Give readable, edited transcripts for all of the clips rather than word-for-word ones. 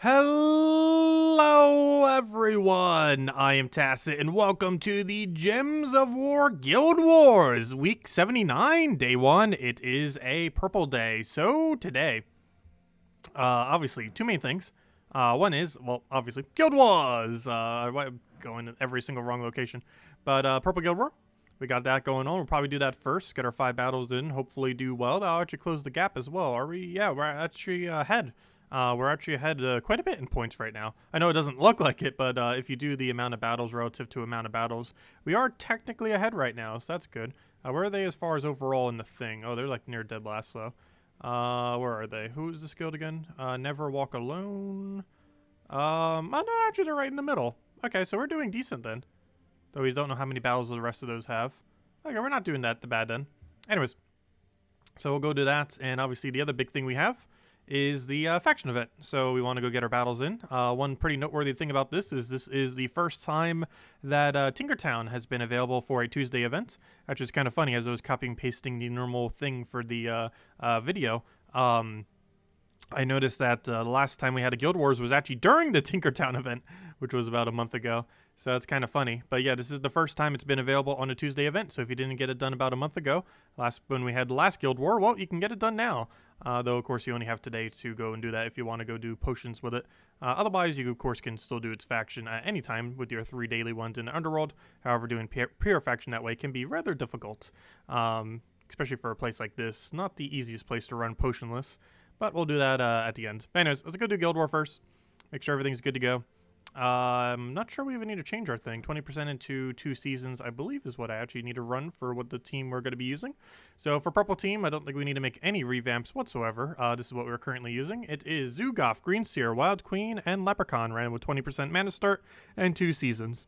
Hello everyone, I am Tacet and welcome to the Gems of War Guild Wars, week 79, day 1. It is a purple day, so today, obviously, two main things. One is, well, obviously, Guild Wars, going to every single wrong location, but purple Guild War, we got that going on. We'll probably do that first, get our 5 battles in, hopefully do well. I'll actually close the gap as well, are we? Yeah, we're actually ahead. We're actually ahead quite a bit in points right now. I know it doesn't look like it, but if you do the amount of battles relative to amount of battles, we are technically ahead right now, so that's good. Where are they as far as overall in the thing? Oh, they're like near dead last, though. Where are they? Who is this guild again? Never Walk Alone. Oh, no, actually, they're right in the middle. Okay, so we're doing decent then. Though we don't know how many battles the rest of those have. Okay, we're not doing that bad then. Anyways, so we'll go to that, and obviously the other big thing we have is the faction event. So we want to go get our battles in. One pretty noteworthy thing about this is the first time that Tinkertown has been available for a Tuesday event, which is kind of funny as I was copying and pasting the normal thing for the video. I noticed that the last time we had a Guild Wars was actually during the Tinkertown event, which was about a month ago. So that's kind of funny. But yeah, this is the first time it's been available on a Tuesday event. So if you didn't get it done about a month ago, when we had the last Guild War, well, you can get it done now. Though, of course, you only have today to go and do that if you want to go do potions with it. Otherwise, you, of course, can still do its faction at any time with your 3 daily ones in the Underworld. However, doing pure faction that way can be rather difficult, especially for a place like this. Not the easiest place to run potionless. But we'll do that at the end. But anyways, let's go do Guild War first. Make sure everything's good to go. I'm not sure we even need to change our thing. 20% into 2 seasons, I believe, is what I actually need to run for what the team we're going to be using. So for purple team, I don't think we need to make any revamps whatsoever. This is what we're currently using. It is Zoogoth, Green Seer, Wild Queen, and Leprechaun, ran with 20% mana start and 2 seasons.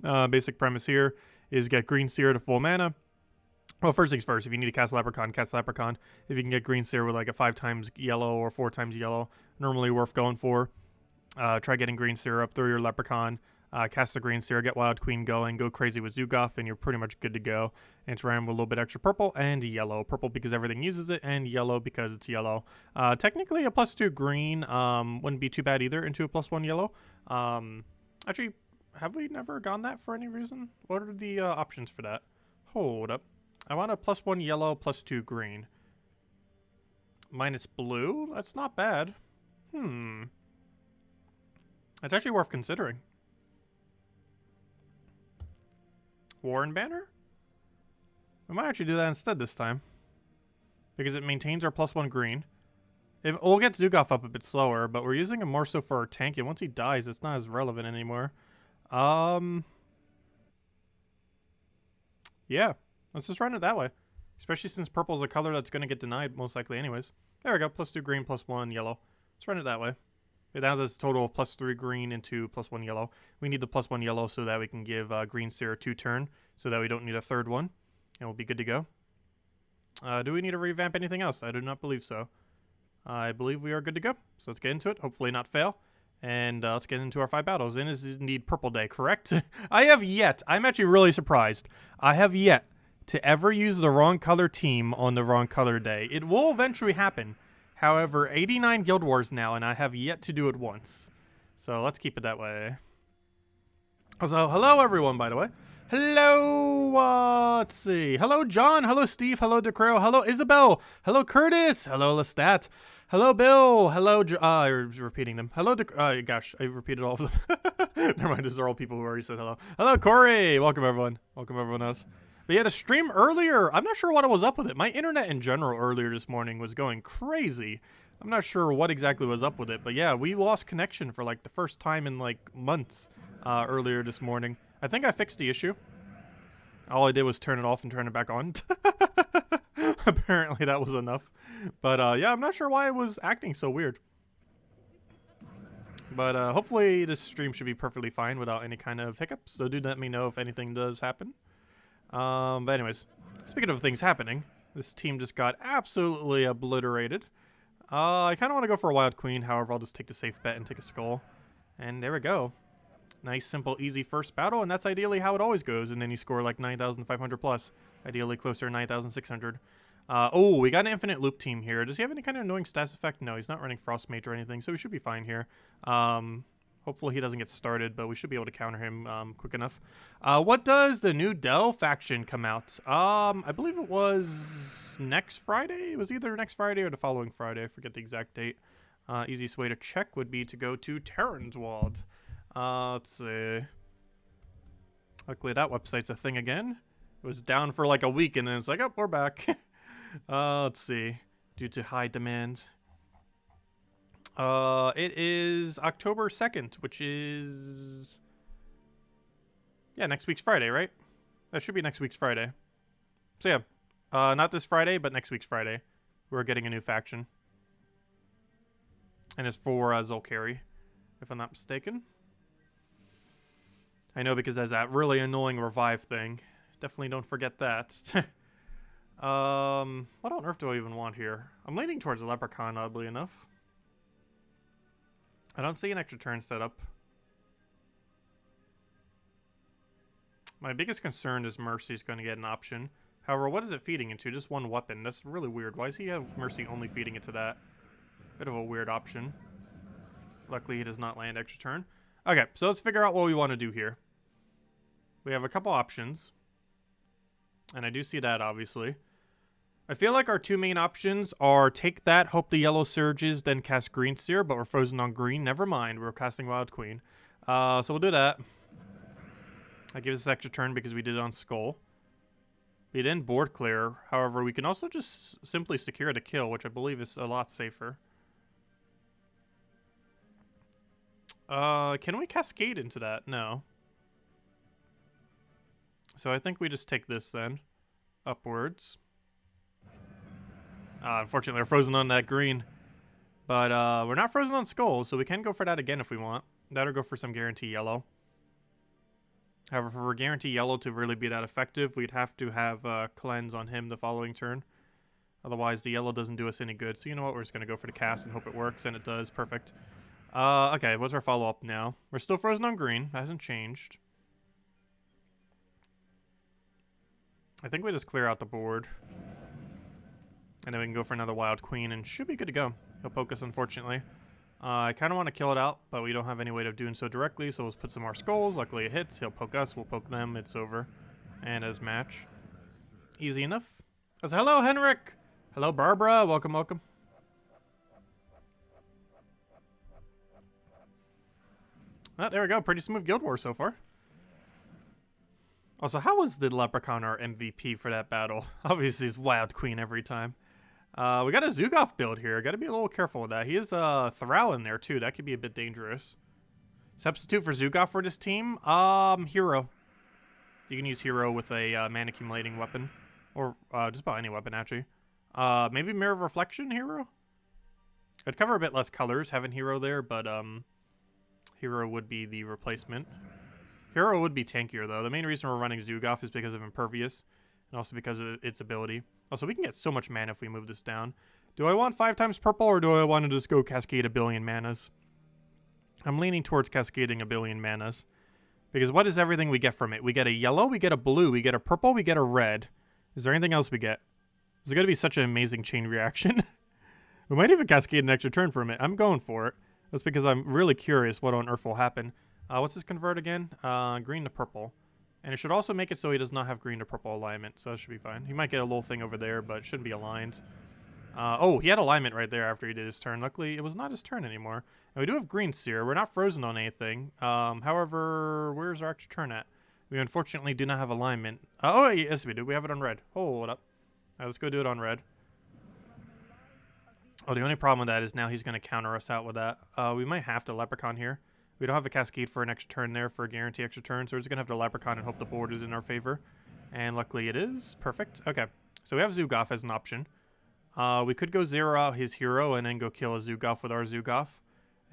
Basic premise here is get Green Seer to full mana. Well, first things first, if you need to cast Leprechaun, cast Leprechaun. If you can get Green Seer with like a 5 times yellow or 4 times yellow, normally worth going for. Try getting Green Seer up, throw your Leprechaun, cast the Green Seer, get Wild Queen going, go crazy with Zoogoth, and you're pretty much good to go. And it's ran with a little bit extra purple and yellow. Purple because everything uses it, and yellow because it's yellow. Technically, a +2 green wouldn't be too bad either into a +1 yellow. Actually, have we never gone that for any reason? What are the options for that? Hold up. I want a +1 yellow, +2 green. Minus blue? That's not bad. That's actually worth considering. Warren Banner? We might actually do that instead this time. Because it maintains our +1 green. We'll get Zoogoth up a bit slower, but we're using him more so for our tank, and once he dies, it's not as relevant anymore. Yeah. Let's just run it that way. Especially since purple is a color that's going to get denied most likely anyways. There we go. +2 green, +1 yellow. Let's run it that way. It has this total of +3 green into +1 yellow. We need the +1 yellow so that we can give Green Seer a 2-turn. So that we don't need a 3rd one. And we'll be good to go. Do we need to revamp anything else? I do not believe so. I believe we are good to go. So let's get into it. Hopefully not fail. And let's get into our 5 battles. And this is indeed purple day, correct? I have yet. I'm actually really surprised. I have yet to ever use the wrong color team on the wrong color day. It will eventually happen. However, 89 Guild Wars now, and I have yet to do it once. So let's keep it that way. So, hello everyone, by the way. Hello, let's see. Hello, John. Hello, Steve. Hello, DeCreo. Hello, Isabel. Hello, Curtis. Hello, Lestat. Hello, Bill. Hello, repeating them. Hello, gosh, I repeated all of them. Never mind, these are all people who already said hello. Hello, Corey. Welcome, everyone. Welcome, everyone else. But yeah, the stream earlier, I'm not sure what was up with it. My internet in general earlier this morning was going crazy. I'm not sure what exactly was up with it. But yeah, we lost connection for like the first time in like months earlier this morning. I think I fixed the issue. All I did was turn it off and turn it back on. Apparently that was enough. But yeah, I'm not sure why it was acting so weird. But hopefully this stream should be perfectly fine without any kind of hiccups. So do let me know if anything does happen. But anyways, speaking of things happening, this team just got absolutely obliterated. I kind of want to go for a Wild Queen. However, I'll just take the safe bet and take a Skull. And there we go. Nice, simple, easy first battle, and that's ideally how it always goes. And then you score like 9,500 plus. Ideally closer to 9,600. Oh, we got an infinite loop team here. Does he have any kind of annoying stats effect? No, he's not running Frost Mage or anything, so we should be fine here. Hopefully he doesn't get started, but we should be able to counter him quick enough. What does the new Dell faction come out? I believe it was next Friday. It was either next Friday or the following Friday. I forget the exact date. Easiest way to check would be to go to Terranswald. Let's see. Luckily that website's a thing again. It was down for like a week and then it's like, oh, we're back. Let's see. Due to high demand. It is October 2nd, which is... yeah, next week's Friday, right? That should be next week's Friday. So yeah, not this Friday, but next week's Friday. We're getting a new faction. And it's for Zolkari, if I'm not mistaken. I know because there's that really annoying revive thing. Definitely don't forget that. What on earth do I even want here? I'm leaning towards a Leprechaun, oddly enough. I don't see an extra turn set up. My biggest concern is Mercy's going to get an option. However, what is it feeding into? Just one weapon. That's really weird. Why does he have Mercy only feeding into that? Bit of a weird option. Luckily, he does not land extra turn. Okay, so let's figure out what we want to do here. We have a couple options. And I do see that, obviously. I feel like our two main options are take that, hope the yellow surges, then cast Green Seer, but we're frozen on green. Never mind, we're casting Wild Queen. So we'll do that. That gives us extra turn because we did it on Skull. We didn't board clear. However, we can also just simply secure the kill, which I believe is a lot safer. Can we cascade into that? No. So I think we just take this then. Upwards. Unfortunately, we're frozen on that green. But we're not frozen on Skull, so we can go for that again if we want. That or go for some guarantee yellow. However, for guarantee yellow to really be that effective, we'd have to have cleanse on him the following turn. Otherwise, the yellow doesn't do us any good. So you know what? We're just going to go for the cast and hope it works, and it does. Perfect. Okay, what's our follow-up now? We're still frozen on green. That hasn't changed. I think we just clear out the board. And then we can go for another Wild Queen and should be good to go. He'll poke us, unfortunately. I kind of want to kill it out, but we don't have any way of doing so directly, so let's put some more skulls. Luckily it hits. He'll poke us. We'll poke them. It's over. And as match. Easy enough. Hello, Henrik! Hello, Barbara. Welcome, welcome. Oh, there we go. Pretty smooth Guild War so far. Also, how was the Leprechaun our MVP for that battle? Obviously, it's Wild Queen every time. We got a Zugoff build here. Got to be a little careful with that. He is Thrall in there, too. That could be a bit dangerous. Substitute for Zugoff for this team? Hero. You can use Hero with a mana accumulating weapon. Or just about any weapon, actually. Maybe Mirror of Reflection Hero? It'd cover a bit less colors having Hero there, but Hero would be the replacement. Hero would be tankier, though. The main reason we're running Zugoff is because of Impervious, and also because of its ability. Also, we can get so much mana if we move this down. Do I want 5 times purple, or do I want to just go cascade a billion manas? I'm leaning towards cascading a billion manas. Because what is everything we get from it? We get a yellow, we get a blue, we get a purple, we get a red. Is there anything else we get? Is it going to be such an amazing chain reaction? We might even cascade an extra turn from it. I'm going for it. That's because I'm really curious what on earth will happen. What's this convert again? Green to purple. And it should also make it so he does not have green to purple alignment, so that should be fine. He might get a little thing over there, but it shouldn't be aligned. Oh, he had alignment right there after he did his turn. Luckily, it was not his turn anymore. And we do have green seer. We're not frozen on anything. However, where's our extra turn at? We unfortunately do not have alignment. Oh, yes, we do. We have it on red. Hold up. All right, let's go do it on red. Oh, the only problem with that is now he's going to counter us out with that. We might have to Leprechaun here. We don't have a Cascade for an extra turn there for a guarantee extra turn, so we're just going to have to Leprechaun and hope the board is in our favor. And luckily it is. Perfect. Okay, so we have Zugoff as an option. We could go zero out his hero and then go kill a Zugoff with our Zugoff.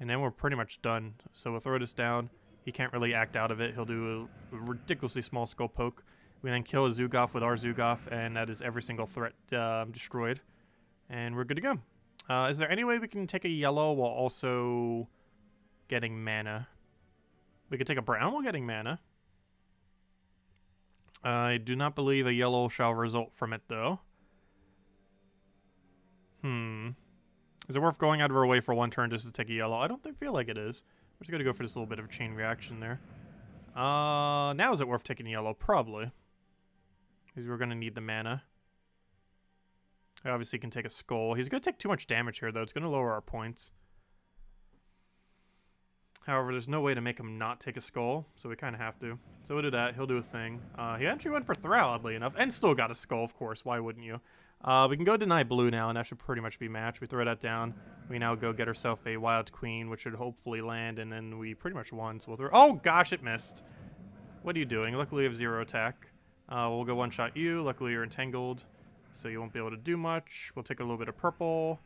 And then we're pretty much done. So we'll throw this down. He can't really act out of it. He'll do a ridiculously small skull poke. We then kill a Zugoff with our Zugoff, and that is every single threat destroyed. And we're good to go. Is there any way we can take a yellow while also getting mana? We could take a brown while getting mana. I do not believe a yellow shall result from it, though. Is it worth going out of our way for one turn just to take a yellow? I don't feel like it is. We're just going to go for this little bit of a chain reaction there. Now is it worth taking yellow? Probably. Because we're going to need the mana. He obviously can take a skull. He's going to take too much damage here, though. It's going to lower our points. However, there's no way to make him not take a skull, so we kind of have to. So we'll do that. He'll do a thing. He actually went for Thrall, oddly enough, and still got a skull, of course. Why wouldn't you? We can go deny blue now, and that should pretty much be matched. We throw that down. We now go get ourselves a Wild Queen, which should hopefully land, and then we pretty much won. So we'll throw... Oh, gosh, it missed. What are you doing? Luckily, we have 0 attack. We'll go one-shot you. Luckily, you're entangled, so you won't be able to do much. We'll take a little bit of purple.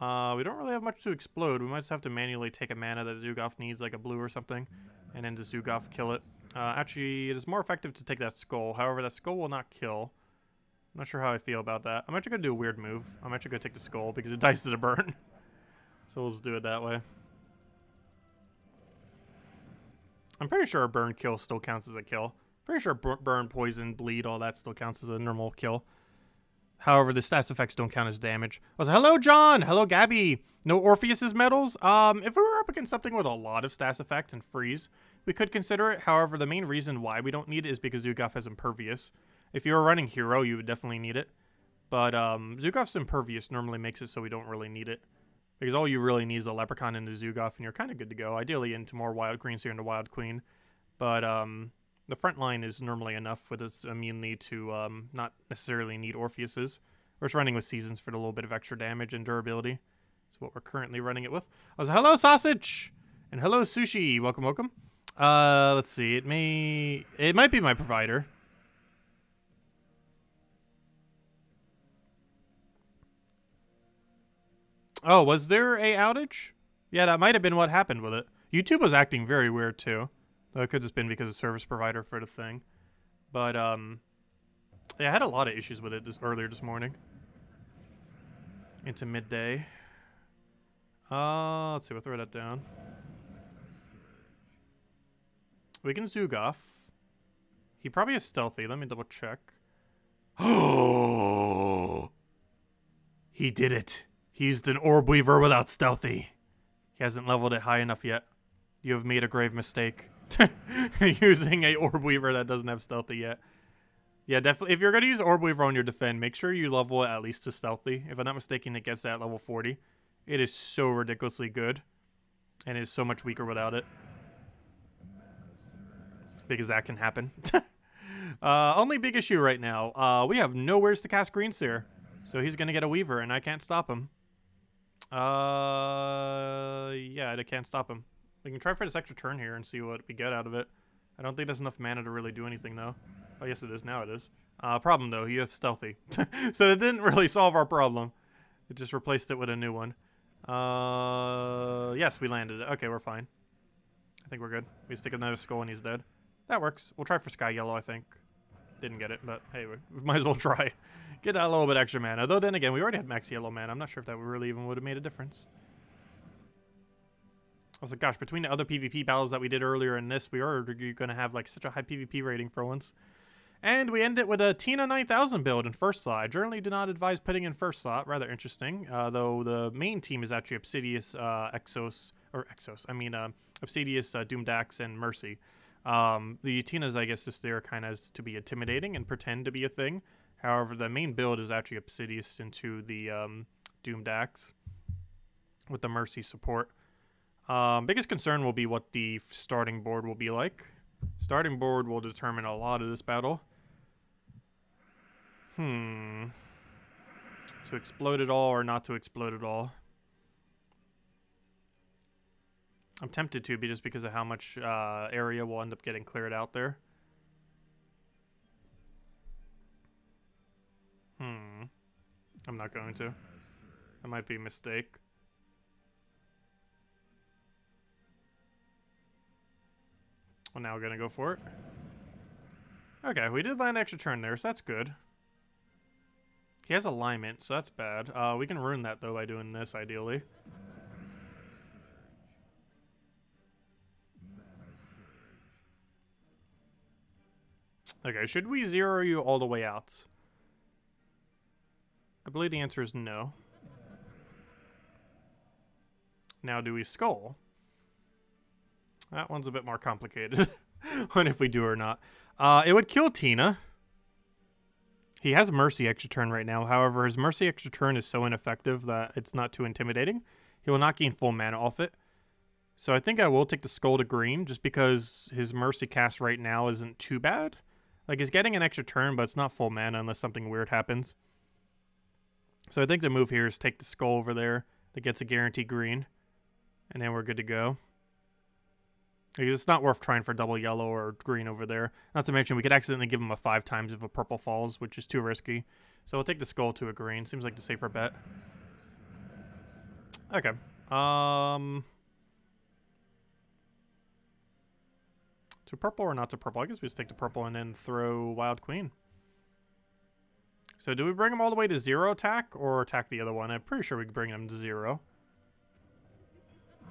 We don't really have much to explode. We might just have to manually take a mana that Zugaf needs, like a blue or something, and then just Zugaf kill it. Actually, it is more effective to take that skull. However, that skull will not kill. I'm not sure how I feel about that. I'm actually going to do a weird move. I'm actually going to take the skull because it dies to the burn. So we'll just do it that way. I'm pretty sure a burn kill still counts as a kill. Pretty sure burn, poison, bleed, all that still counts as a normal kill. However, the stats effects don't count as damage. I was like, hello, John! Hello, Gabby! No Orpheus's medals? If we were up against something with a lot of stats effect and freeze, we could consider it. However, the main reason why we don't need it is because Zugaf has Impervious. If you were running Hero, you would definitely need it. But Zugaf's Impervious normally makes it so we don't really need it. Because all you really need is a Leprechaun and a Zugaf, and you're kind of good to go. Ideally into more Wild Greens here into Wild Queen. But the front line is normally enough with its immunity to not necessarily need Orpheus's. We're just running with Seasons for the little bit of extra damage and durability. That's what we're currently running it with. I was hello, Sausage! And hello, Sushi. Welcome, welcome. Let's see. It might be my provider. Oh, was there a outage? Yeah, that might have been what happened with it. YouTube was acting very weird, too. Though it could have just been because of service provider for the thing. But, yeah, I had a lot of issues with it earlier this morning. Into midday. Let's see, we'll throw that down. We can Zugaf. He probably is stealthy. Let me double check. Oh! He did it. He used an Orb Weaver without stealthy. He hasn't leveled it high enough yet. You have made a grave mistake. Using a Orb Weaver that doesn't have stealthy yet. Yeah, definitely. If you're going to use Orb Weaver on your defend, make sure you level it at least to stealthy. If I'm not mistaken, it gets that at level 40. It is so ridiculously good. And it is so much weaker without it. Because that can happen. Only big issue right now. We have nowheres to cast Greenseer. So he's going to get a Weaver, and I can't stop him. Yeah, I can't stop him. We can try for this extra turn here and see what we get out of it. I don't think there's enough mana to really do anything, though. Oh, yes, it is. Now it is. Problem, though. You have stealthy. So that didn't really solve our problem. It just replaced it with a new one. Yes, we landed it. Okay, we're fine. I think we're good. We stick another skull and he's dead. That works. We'll try for Sky Yellow, I think. Didn't get it, but hey, we might as well try. Get that little bit extra mana. Though then again, we already had max yellow mana. I'm not sure if that really even would have made a difference. I was like, gosh, between the other PvP battles that we did earlier and this, we are going to have like such a high PvP rating for once. And we end it with a Tina 9000 build in first slot. I generally do not advise putting in first slot. Rather interesting. Though the main team is actually Obsidious, Obsidious, Doomdax, and Mercy. The Tina's, I guess, just there kind of to be intimidating and pretend to be a thing. However, the main build is actually Obsidious into the Doomdax with the Mercy support. Biggest concern will be what the starting board will be like. Starting board will determine a lot of this battle. To explode it all or not to explode it all. I'm tempted to, just because of how much area will end up getting cleared out there. I'm not going to. That might be a mistake. Well, now we're going to go for it. Okay, we did land an extra turn there, so that's good. He has alignment, so that's bad. We can ruin that, though, by doing this, ideally. Okay, should we zero you all the way out? I believe the answer is no. Now do we skull? That one's a bit more complicated on if we do or not. It would kill Tina. He has Mercy extra turn right now. However, his Mercy extra turn is so ineffective that it's not too intimidating. He will not gain full mana off it. So I think I will take the skull to green just because his Mercy cast right now isn't too bad. Like, he's getting an extra turn, but it's not full mana unless something weird happens. So I think the move here is take the skull over there that gets a guaranteed green. And then we're good to go. Because it's not worth trying for double yellow or green over there. Not to mention, we could accidentally give him a 5 times if a purple falls, which is too risky. So we'll take the skull to a green. Seems like the safer bet. Okay. To purple or not to purple? I guess we just take the purple and then throw Wild Queen. So do we bring him all the way to 0 attack or attack the other one? I'm pretty sure we can bring him to 0.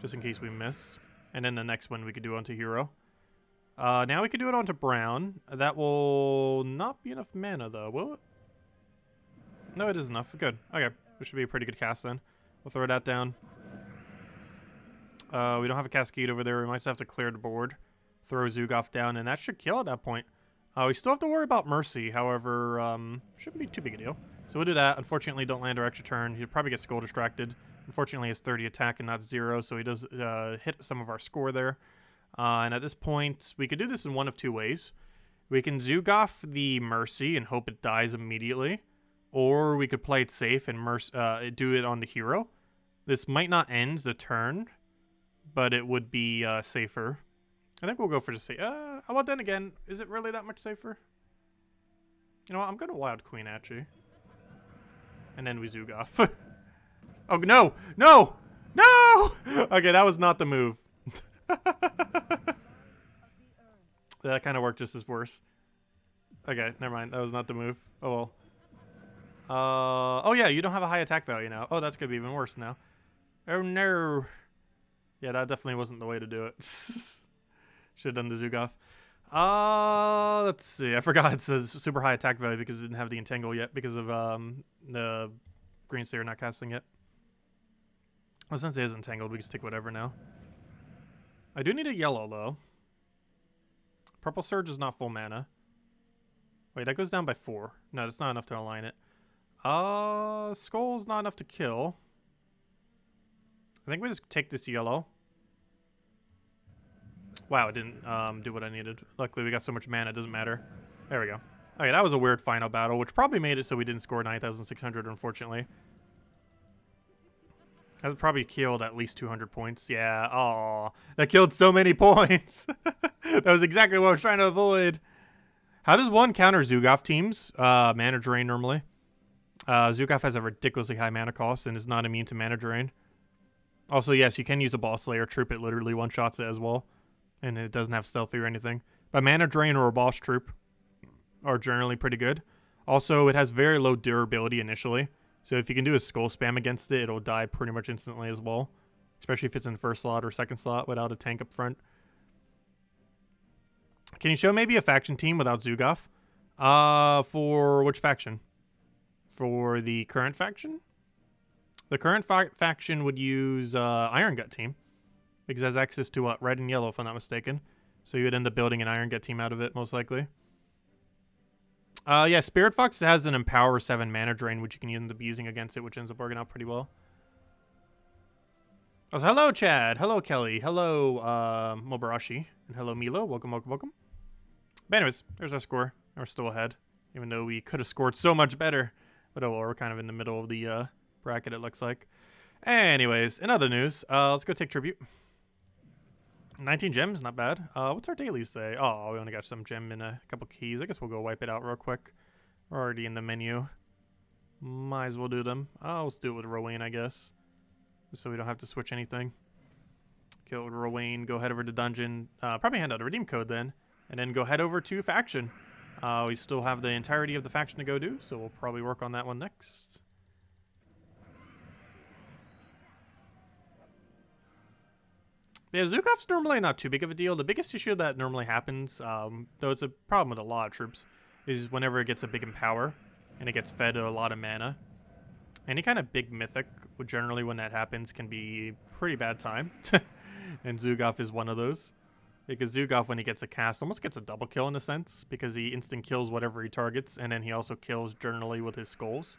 Just in case we miss. And then the next one we could do onto hero. Now we could do it onto brown. That will not be enough mana though, will it? No, it is enough. Good. Okay. This should be a pretty good cast then. We'll throw that down. We don't have a Cascade over there. We might just have to clear the board. Throw Zugoff down, and that should kill at that point. We still have to worry about Mercy, however, shouldn't be too big a deal. So we'll do that. Unfortunately, don't land our extra turn. He'll probably get skull distracted. Unfortunately, it's 30 attack and not 0, so he does hit some of our score there. And at this point, we could do this in one of 2 ways. We can Zugoff the Mercy and hope it dies immediately, or we could play it safe and do it on the hero. This might not end the turn, but it would be safer. I think we'll go for the safe. Well, then again, is it really that much safer? You know what? I'm going to Wild Queen, actually. And then we Zugoff. Oh, no! No! No! Okay, that was not the move. That kind of worked just as worse. Okay, never mind. That was not the move. Oh, well. Oh, yeah, you don't have a high attack value now. Oh, that's going to be even worse now. Oh, no. Yeah, that definitely wasn't the way to do it. Should have done the Zugoff. Let's see. I forgot it says super high attack value because it didn't have the Entangle yet because of the Green Slayer not casting it. Well, since it is Entangled, we can stick whatever now. I do need a yellow, though. Purple Surge is not full mana. Wait, that goes down by 4. No, that's not enough to align it. Skull's not enough to kill. I think we just take this yellow. Wow, it didn't do what I needed. Luckily, we got so much mana, it doesn't matter. There we go. Okay, that was a weird final battle, which probably made it so we didn't score 9,600, unfortunately. That probably killed at least 200 points. Yeah, aw. That killed so many points. That was exactly what I was trying to avoid. How does one counter Zugoff teams? Mana drain normally. Zugoff has a ridiculously high mana cost and is not immune to mana drain. Also, yes, you can use a Boss Slayer troop. It literally one-shots it as well. And it doesn't have stealthy or anything. But mana drain or a boss troop are generally pretty good. Also, it has very low durability initially. So if you can do a skull spam against it, it'll die pretty much instantly as well. Especially if it's in first slot or second slot without a tank up front. Can you show maybe a faction team without Zugoff? For which faction? For the current faction? The current faction would use Iron Gut team. Because it has access to what? Red and yellow, if I'm not mistaken. So you would end up building an Iron Gut team out of it, most likely. Yeah, Spirit Fox has an Empower 7 mana drain, which you can end up using against it, which ends up working out pretty well. Also, hello, Chad. Hello, Kelly. Hello, Mobarashi. And hello, Milo. Welcome, welcome, welcome. But anyways, there's our score. We're still ahead, even though we could have scored so much better. But oh well, we're kind of in the middle of the bracket, it looks like. Anyways, in other news, let's go take tribute. 19 gems, not bad. What's our dailies today? Oh, we only got some gem and a couple keys. I guess we'll go wipe it out real quick. We're already in the menu. Might as well do them. Let's do it with Rowan, I guess. So we don't have to switch anything. Kill with Rowan, go head over to dungeon. Probably hand out a redeem code then. And then go head over to faction. We still have the entirety of the faction to go do, so we'll probably work on that one next. Yeah, Zugoff's normally not too big of a deal. The biggest issue that normally happens, though it's a problem with a lot of troops, is whenever it gets a big Empower and it gets fed a lot of mana. Any kind of big mythic, generally when that happens, can be pretty bad time. And Zugaf is one of those. Because Zugaf, when he gets a cast, almost gets a double kill in a sense, because he instant kills whatever he targets, and then he also kills generally with his skulls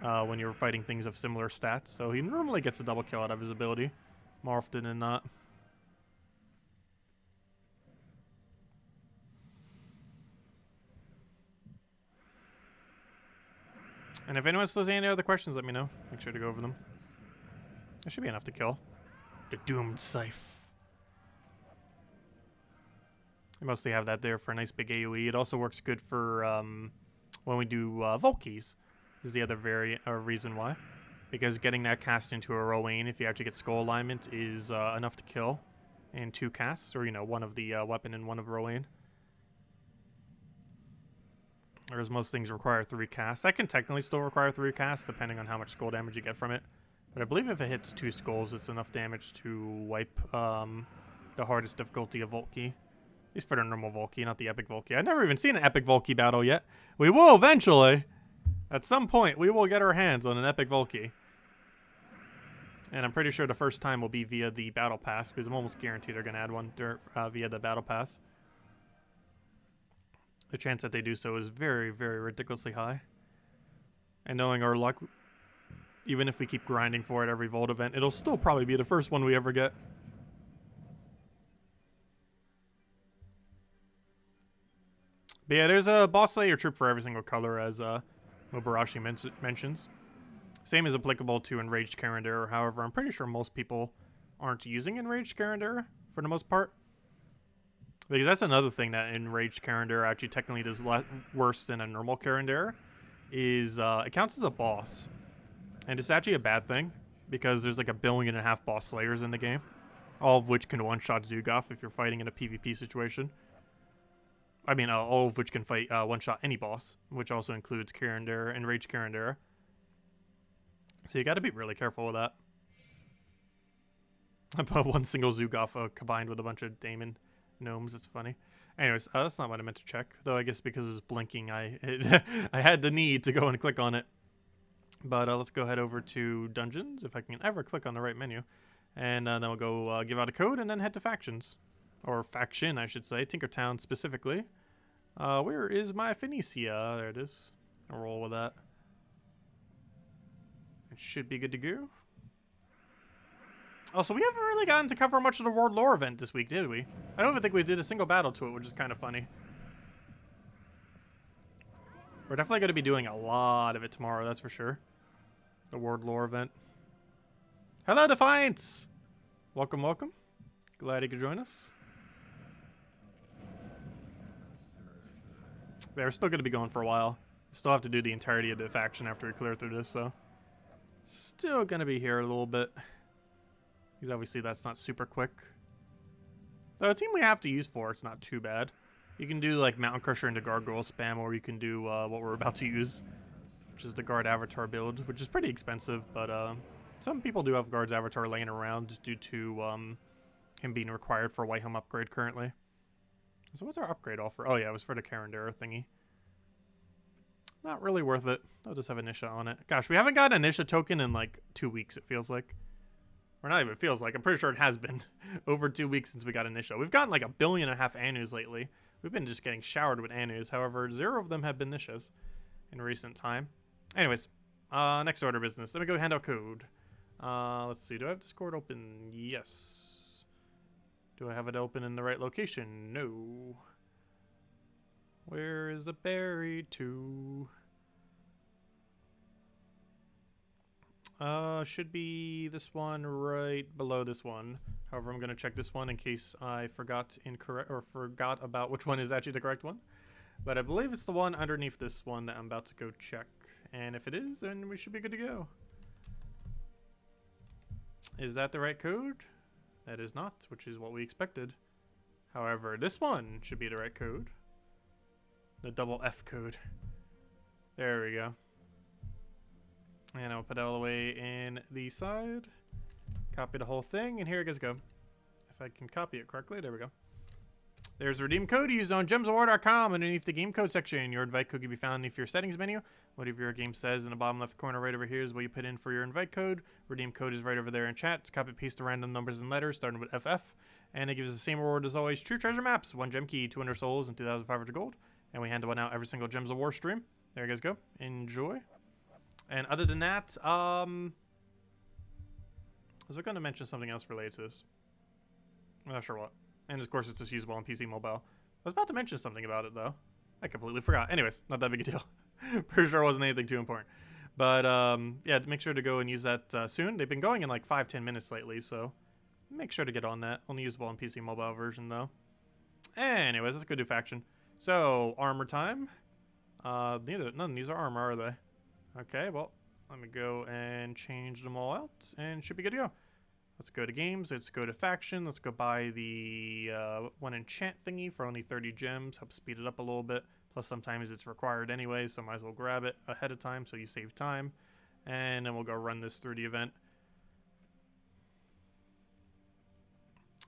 when you're fighting things of similar stats. So he normally gets a double kill out of his ability, more often than not. And if anyone still has any other questions, let me know. Make sure to go over them. That should be enough to kill. The Doomed Scythe. I mostly have that there for a nice big AoE. It also works good for when we do Volkies, is the other reason why. Because getting that cast into a Rowan, if you actually get skull alignment, is enough to kill in 2 casts, or, you know, one of the weapon and one of Rowan. Whereas most things require 3 casts. That can technically still require 3 casts, depending on how much skull damage you get from it. But I believe if it hits 2 skulls, it's enough damage to wipe the hardest difficulty of Volky. At least for the normal Volky, not the epic Volky. I've never even seen an epic Volky battle yet. We will eventually. At some point, we will get our hands on an epic Volky. And I'm pretty sure the first time will be via the battle pass, because I'm almost guaranteed they're going to add one via the battle pass. The chance that they do so is very, very ridiculously high. And knowing our luck, even if we keep grinding for it every Vault event, it'll still probably be the first one we ever get. But yeah, there's a boss slayer troop for every single color, as Mobarashi mentions. Same is applicable to Enraged Karandar. However, I'm pretty sure most people aren't using Enraged Karandar for the most part. Because that's another thing that Enraged Karandar actually technically does worse than a normal Karandar, is it counts as a boss. And it's actually a bad thing, because there's like 1.5 billion boss slayers in the game, all of which can one-shot Zugaf if you're fighting in a PvP situation. I mean, all of which can fight one-shot any boss, which also includes Karandar, Enraged Karandar. So you got to be really careful with that. I put one single Zugaf combined with a bunch of Daemon gnomes. It's funny. Anyways, that's not what I meant to check. Though I guess because it was blinking, I had the need to go and click on it. But let's go head over to Dungeons, if I can ever click on the right menu. And then we'll go give out a code and then head to Factions. Or Faction, I should say. Tinkertown specifically. Where is my Phoenicia? There it is. I'll roll with that. It should be good to go. Also, we haven't really gotten to cover much of the World Lore event this week, did we? I don't even think we did a single battle to it, which is kind of funny. We're definitely going to be doing a lot of it tomorrow, that's for sure. The World Lore event. Hello, Defiance! Welcome, welcome. Glad you could join us. Yeah, we're still going to be going for a while. Still have to do the entirety of the faction after we clear through this, so... Still going to be here a little bit. Because obviously that's not super quick. The team we have to use for it's not too bad. You can do like Mountain Crusher into Gargoyle spam, or you can do what we're about to use, which is the Guard Avatar build, which is pretty expensive, but some people do have Guard's Avatar laying around due to him being required for a White Helm upgrade currently. So what's our upgrade offer? Oh yeah, it was for the Karandara thingy. Not really worth it. I'll just have Anisha on it. Gosh, we haven't got an Anisha token in like 2 weeks, it feels like. Or not even feels like. I'm pretty sure it has been over 2 weeks since we got Anisha. We've gotten like 1.5 billion Anus lately. We've been just getting showered with Anus. However, 0 of them have been Nishas in recent time. Anyways, next order of business. Let me go hand out code. Let's see. Do I have Discord open? Yes. Do I have it open in the right location? No. Where is it buried to? Should be this one right below this one. However, I'm going to check this one in case I forgot about which one is actually the correct one. But I believe it's the one underneath this one that I'm about to go check. And if it is, then we should be good to go. Is that the right code? That is not, which is what we expected. However, this one should be the right code. The double F code. There we go. And I'll put it all the way in the side. Copy the whole thing, and here it goes. Go. If I can copy it correctly, there we go. There's a redeem code used on gemsofwar.com underneath the game code section. Your invite code can be found underneath your settings menu. Whatever your game says in the bottom left corner right over here is what you put in for your invite code. Redeem code is right over there in chat. Just copy paste the random numbers and letters starting with FF. And it gives us the same reward as always. True treasure maps. 1 gem key, 200 souls, and 2,500 gold. And we hand one out every single Gems of War stream. There you guys go. Enjoy. And other than that, I was going to mention something else related to this. I'm not sure what. And of course it's just usable on PC mobile. I was about to mention something about it though. I completely forgot. Anyways, not that big a deal. Pretty sure it wasn't anything too important. But yeah, make sure to go and use that soon. They've been going in like 5-10 minutes lately, so make sure to get on that. Only usable on PC mobile version though. Anyways, let's go do faction. So, armor time. None of these are armor, are they? Okay, well, let me go and change them all out, and should be good to go. Let's go to games, let's go to faction, let's go buy the one enchant thingy for only 30 gems, help speed it up a little bit. Plus sometimes it's required anyway, so might as well grab it ahead of time so you save time. And then we'll go run this through the event.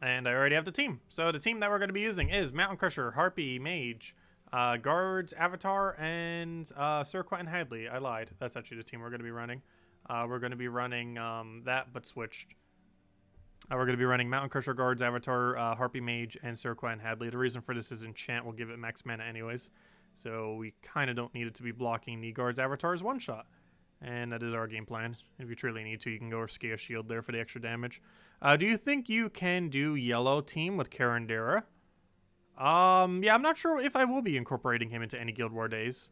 And I already have the team. So the team that we're going to be using is Mountain Crusher, Harpy, Mage, Guards, Avatar, and Surquat and Hadley. I lied. That's actually the team we're going to be running. We're going to be running that, but switched. We're going to be running Mountain Crusher, Guards, Avatar, Harpy, Mage, and Surquat and Hadley. The reason for this is enchant will give it max mana anyways. So we kind of don't need it to be blocking the Guards Avatar's one-shot. And that is our game plan. If you truly need to, you can go Scale Shield there for the extra damage. Do you think you can do yellow team with Karandera? Yeah, I'm not sure if I will be incorporating him into any Guild War days.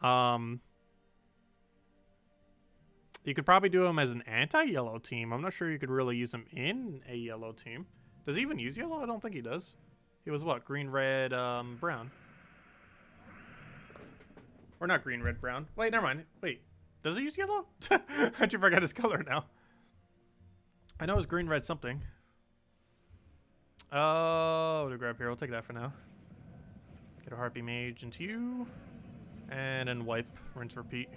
You could probably do him as an anti-yellow team. I'm not sure you could really use him in a yellow team. Does he even use yellow? I don't think he does. He was what? Green, red, brown. Or not green, red, brown. Wait, never mind. Wait, does he use yellow? How'd you forget his color now? I know it's green, red, something. Oh, what do we grab here? We'll take that for now. Get a Harpy Mage into you. And then wipe, rinse, repeat.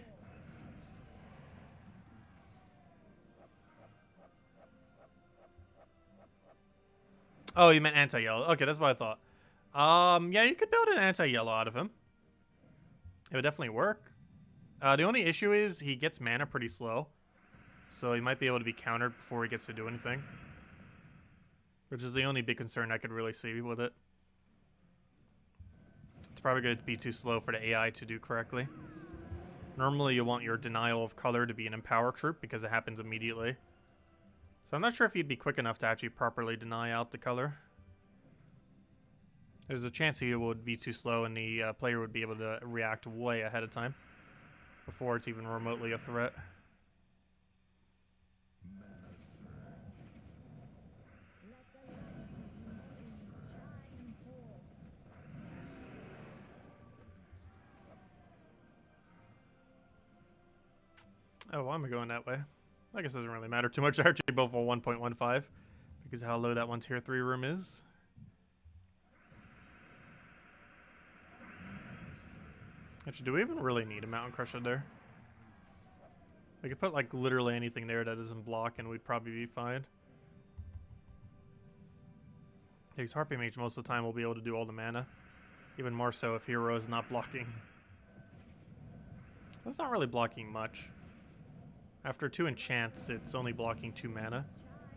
Oh, you meant anti-yellow. Okay, that's what I thought. Yeah, you could build an anti-yellow out of him. It would definitely work. The only issue is he gets mana pretty slow. So he might be able to be countered before he gets to do anything. Which is the only big concern I could really see with it. It's probably going to be too slow for the AI to do correctly. Normally you want your denial of color to be an empower troop because it happens immediately. So I'm not sure if he'd be quick enough to actually properly deny out the color. There's a chance he would be too slow and the player would be able to react way ahead of time before it's even remotely a threat. Oh, why am I going that way? I guess it doesn't really matter too much. They're actually both for 1.15 because of how low that one tier 3 room is. Actually, do we even really need a Mountain Crusher there? We could put like literally anything there that doesn't block and we'd probably be fine. Because Harpy Mage most of the time will be able to do all the mana. Even more so if Hero is not blocking. That's not really blocking much. After 2 enchants, it's only blocking 2 mana.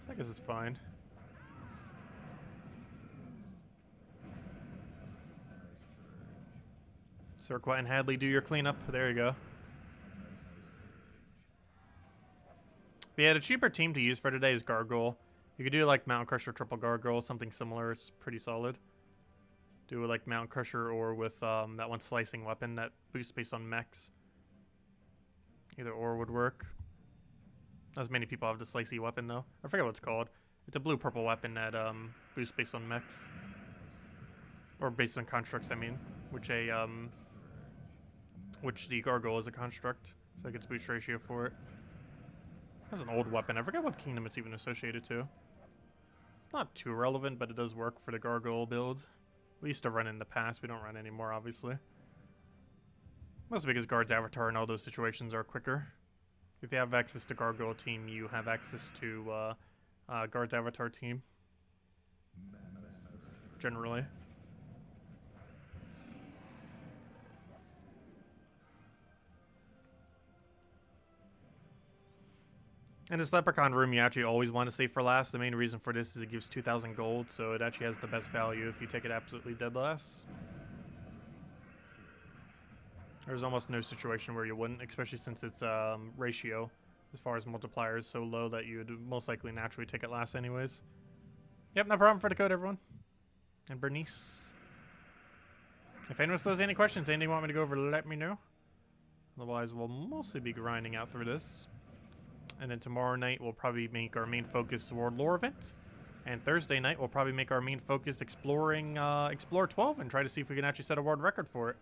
So I guess it's fine. Surquat and Hadley, do your cleanup. There you go. But yeah, the cheaper team to use for today is Gargoyle. You could do like Mountain Crusher, Triple Gargoyle, something similar. It's pretty solid. Do it like Mountain Crusher or with that one slicing weapon that boosts based on mechs. Either or would work. Not as many people have the slicey weapon though. I forget what it's called. It's a blue-purple weapon that boosts based on mechs. Or based on constructs, I mean. Which the Gargoyle is a construct. So it gets boost ratio for it. That's an old weapon. I forget what kingdom it's even associated to. It's not too relevant, but it does work for the Gargoyle build. We used to run in the past. We don't run anymore, obviously. Mostly because Guard's Avatar and all those situations are quicker. If you have access to Gargoyle team, you have access to Guard's Avatar team. Generally. And this Leprechaun room you actually always want to save for last. The main reason for this is it gives 2,000 gold, so it actually has the best value if you take it absolutely dead last. There's almost no situation where you wouldn't, especially since its ratio as far as multiplier is so low that you would most likely naturally take it last anyways. Yep, no problem for the code, everyone. And Bernice. If anyone still has any questions, anything you want me to go over, let me know. Otherwise, we'll mostly be grinding out through this. And then tomorrow night, we'll probably make our main focus World Lore event. And Thursday night, we'll probably make our main focus exploring Explore 12 and try to see if we can actually set a world record for it.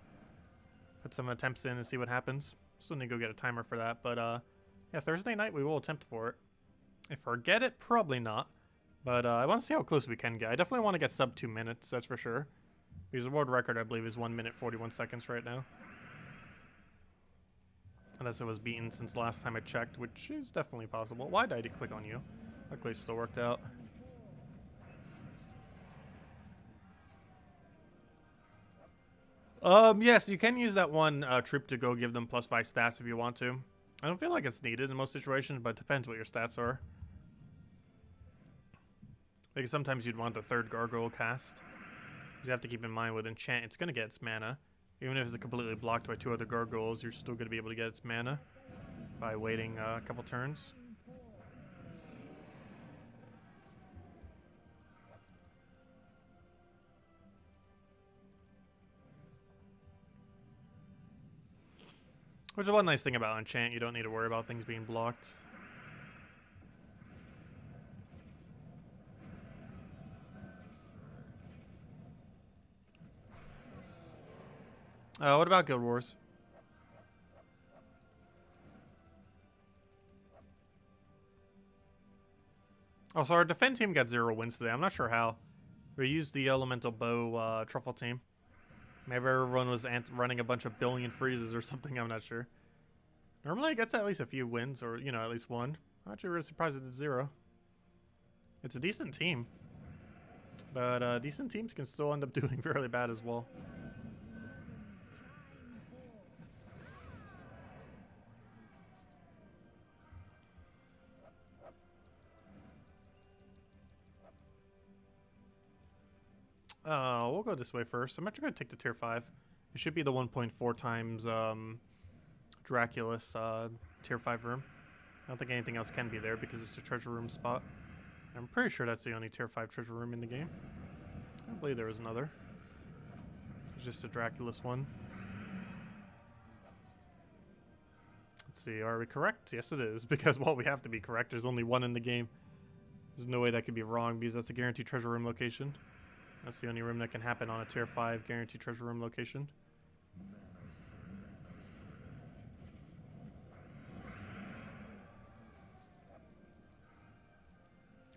Put some attempts in and see what happens. Still need to go get a timer for that, but yeah, Thursday night we will attempt for it. If I get it, probably not. But I want to see how close we can get. I definitely want to get sub 2 minutes, that's for sure. Because the world record, I believe, is 1 minute 41 seconds right now. Unless it was beaten since last time I checked, which is definitely possible. Why did I click on you? Luckily it still worked out. Yes, you can use that one troop to go give them +5 stats if you want to. I don't feel like it's needed in most situations, but it depends what your stats are. Because sometimes you'd want the 3rd gargoyle cast. You have to keep in mind with enchant, it's going to get its mana. Even if it's completely blocked by 2 other gargoyles, you're still going to be able to get its mana by waiting a couple turns. Which is one nice thing about enchant, you don't need to worry about things being blocked. What about Guild Wars? Oh, so our defend team got 0 wins today. I'm not sure how. We used the elemental bow truffle team. Maybe everyone was running a bunch of billion freezes or something. I'm not sure. Normally it gets at least a few wins, or you know, at least one. I'm actually really surprised it did 0. It's a decent team, but decent teams can still end up doing fairly bad as well. We'll go this way first. I'm actually going to take the tier 5. It should be the 1.4 times Dracula's tier 5 room. I don't think anything else can be there because it's a treasure room spot. I'm pretty sure that's the only tier 5 treasure room in the game. I believe there was another. It's just a Dracula's one. Let's see, are we correct? Yes it is, because, well, we have to be correct. There's only one in the game. There's no way that could be wrong because that's a guaranteed treasure room location. That's the only room that can happen on a tier 5 guaranteed treasure room location.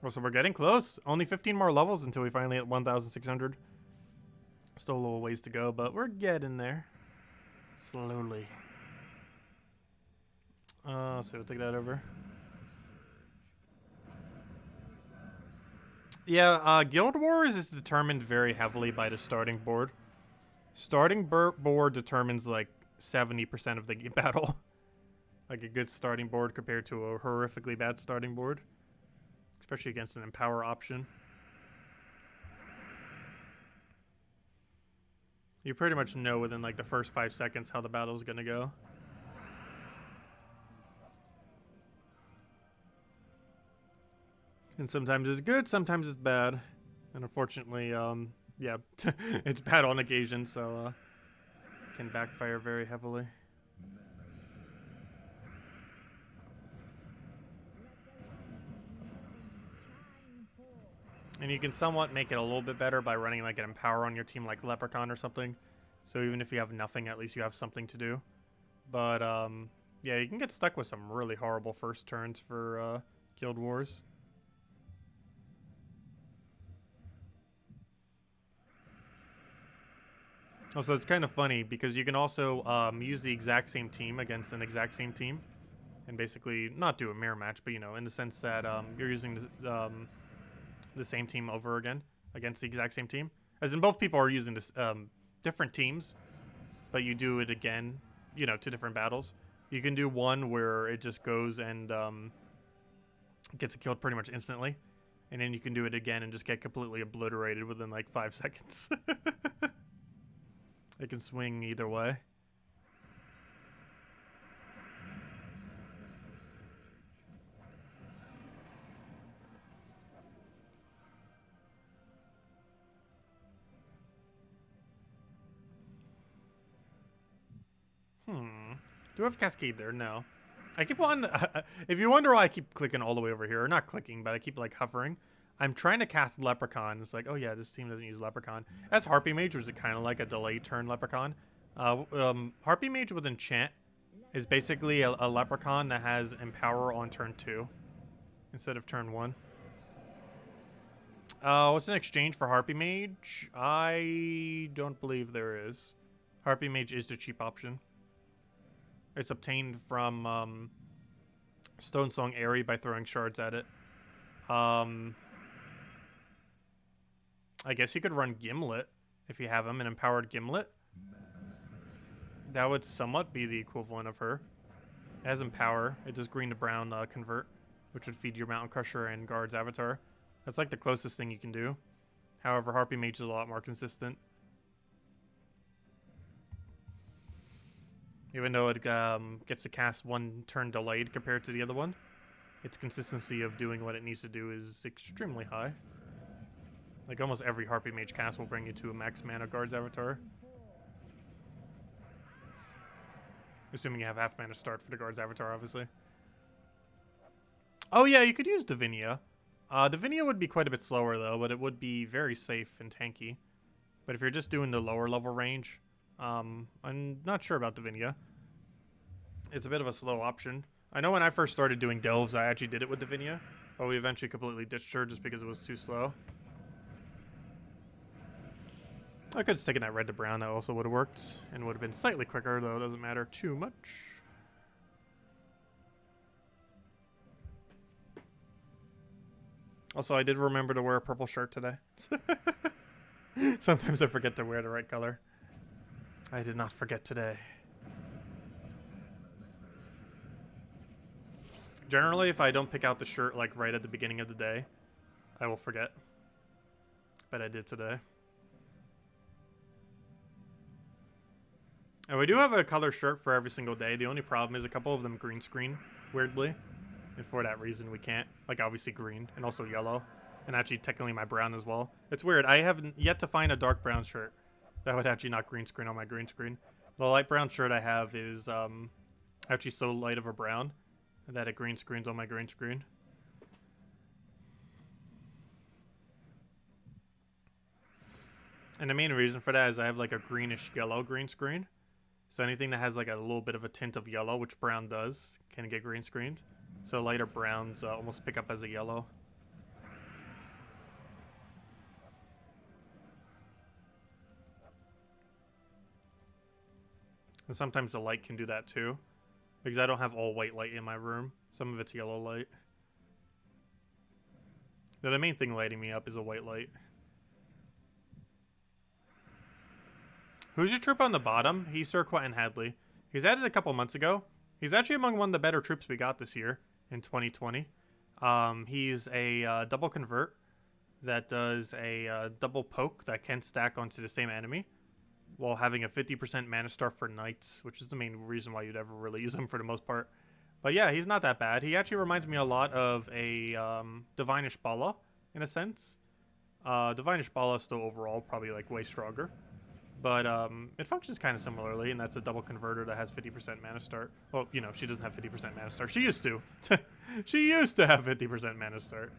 Well, so we're getting close. Only 15 more levels until we finally hit 1,600. Still a little ways to go, but we're getting there. Slowly. So we'll take that over. Yeah, Guild Wars is determined very heavily by the starting board. Starting board determines like 70% of the battle. Like a good starting board compared to a horrifically bad starting board. Especially against an empower option. You pretty much know within like the first 5 seconds how the battle's gonna go. And sometimes it's good, sometimes it's bad. And unfortunately, yeah, it's bad on occasion, so can backfire very heavily. And you can somewhat make it a little bit better by running like an empower on your team like Leprechaun or something. So even if you have nothing, at least you have something to do. But yeah, you can get stuck with some really horrible first turns for Guild Wars. Also, it's kind of funny because you can also use the exact same team against an exact same team. And basically not do a mirror match, but you know, in the sense that you're using the same team over again against the exact same team. As in both people are using this, different teams, but you do it again, you know, 2 different battles. You can do one where it just goes and Gets it killed pretty much instantly. And then you can do it again and just get completely obliterated within like 5 seconds. It can swing either way. Do I have Cascade there? No. I keep on... if you wonder why I keep clicking all the way over here, or not clicking, but I keep like hovering, I'm trying to cast Leprechaun. It's like, oh yeah, this team doesn't use Leprechaun. As Harpy Mage, was it kind of like a delayed turn Leprechaun? Harpy Mage with Enchant is basically a Leprechaun that has Empower on turn 2 instead of turn 1. What's in exchange for Harpy Mage? I don't believe there is. Harpy Mage is the cheap option. It's obtained from Stone Song Airy by throwing shards at it. I guess you could run Gimlet if you have him, an empowered Gimlet. That would somewhat be the equivalent of her. It has Empower. It does green to brown convert, which would feed your Mountain Crusher and Guard's Avatar. That's like the closest thing you can do. However, Harpy Mage is a lot more consistent. Even though it gets to cast 1 turn delayed compared to the other one, its consistency of doing what it needs to do is extremely high. Like almost every Harpy Mage cast will bring you to a max mana Guard's Avatar. Assuming you have half mana start for the Guard's Avatar, obviously. Oh yeah, you could use Divinia. Divinia would be quite a bit slower though, but it would be very safe and tanky. But if you're just doing the lower level range, I'm not sure about Divinia. It's a bit of a slow option. I know when I first started doing Delves, I actually did it with Divinia, but we eventually completely ditched her just because it was too slow. I could have taken that red to brown, that also would have worked, and would have been slightly quicker, though it doesn't matter too much. Also, I did remember to wear a purple shirt today. Sometimes I forget to wear the right color. I did not forget today. Generally, if I don't pick out the shirt like right at the beginning of the day, I will forget. But I did today. And we do have a color shirt for every single day. The only problem is a couple of them green screen, weirdly. And for that reason, we can't. Like, obviously green, and also yellow. And actually, technically, my brown as well. It's weird. I haven't yet to find a dark brown shirt that would actually not green screen on my green screen. The light brown shirt I have is actually so light of a brown that it green screens on my green screen. And the main reason for that is I have like a greenish yellow green screen. So anything that has like a little bit of a tint of yellow, which brown does, can get green screened. So lighter browns almost pick up as a yellow. And sometimes the light can do that too. Because I don't have all white light in my room. Some of it's yellow light. Now, the main thing lighting me up is a white light. Who's your troop on the bottom? He's Sir Quentin Hadley. He's added a couple months ago. He's actually among one of the better troops we got this year in 2020. He's a double convert that does a double poke that can stack onto the same enemy while having a 50% mana star for knights, which is the main reason why you'd ever really use him for the most part. But yeah, he's not that bad. He actually reminds me a lot of a Divinish Bala in a sense. Divinish Bala is still overall probably like way stronger. But it functions kind of similarly, and that's a double converter that has 50% mana start. Well, you know, she doesn't have 50% mana start. She used to. She used to have 50% mana start.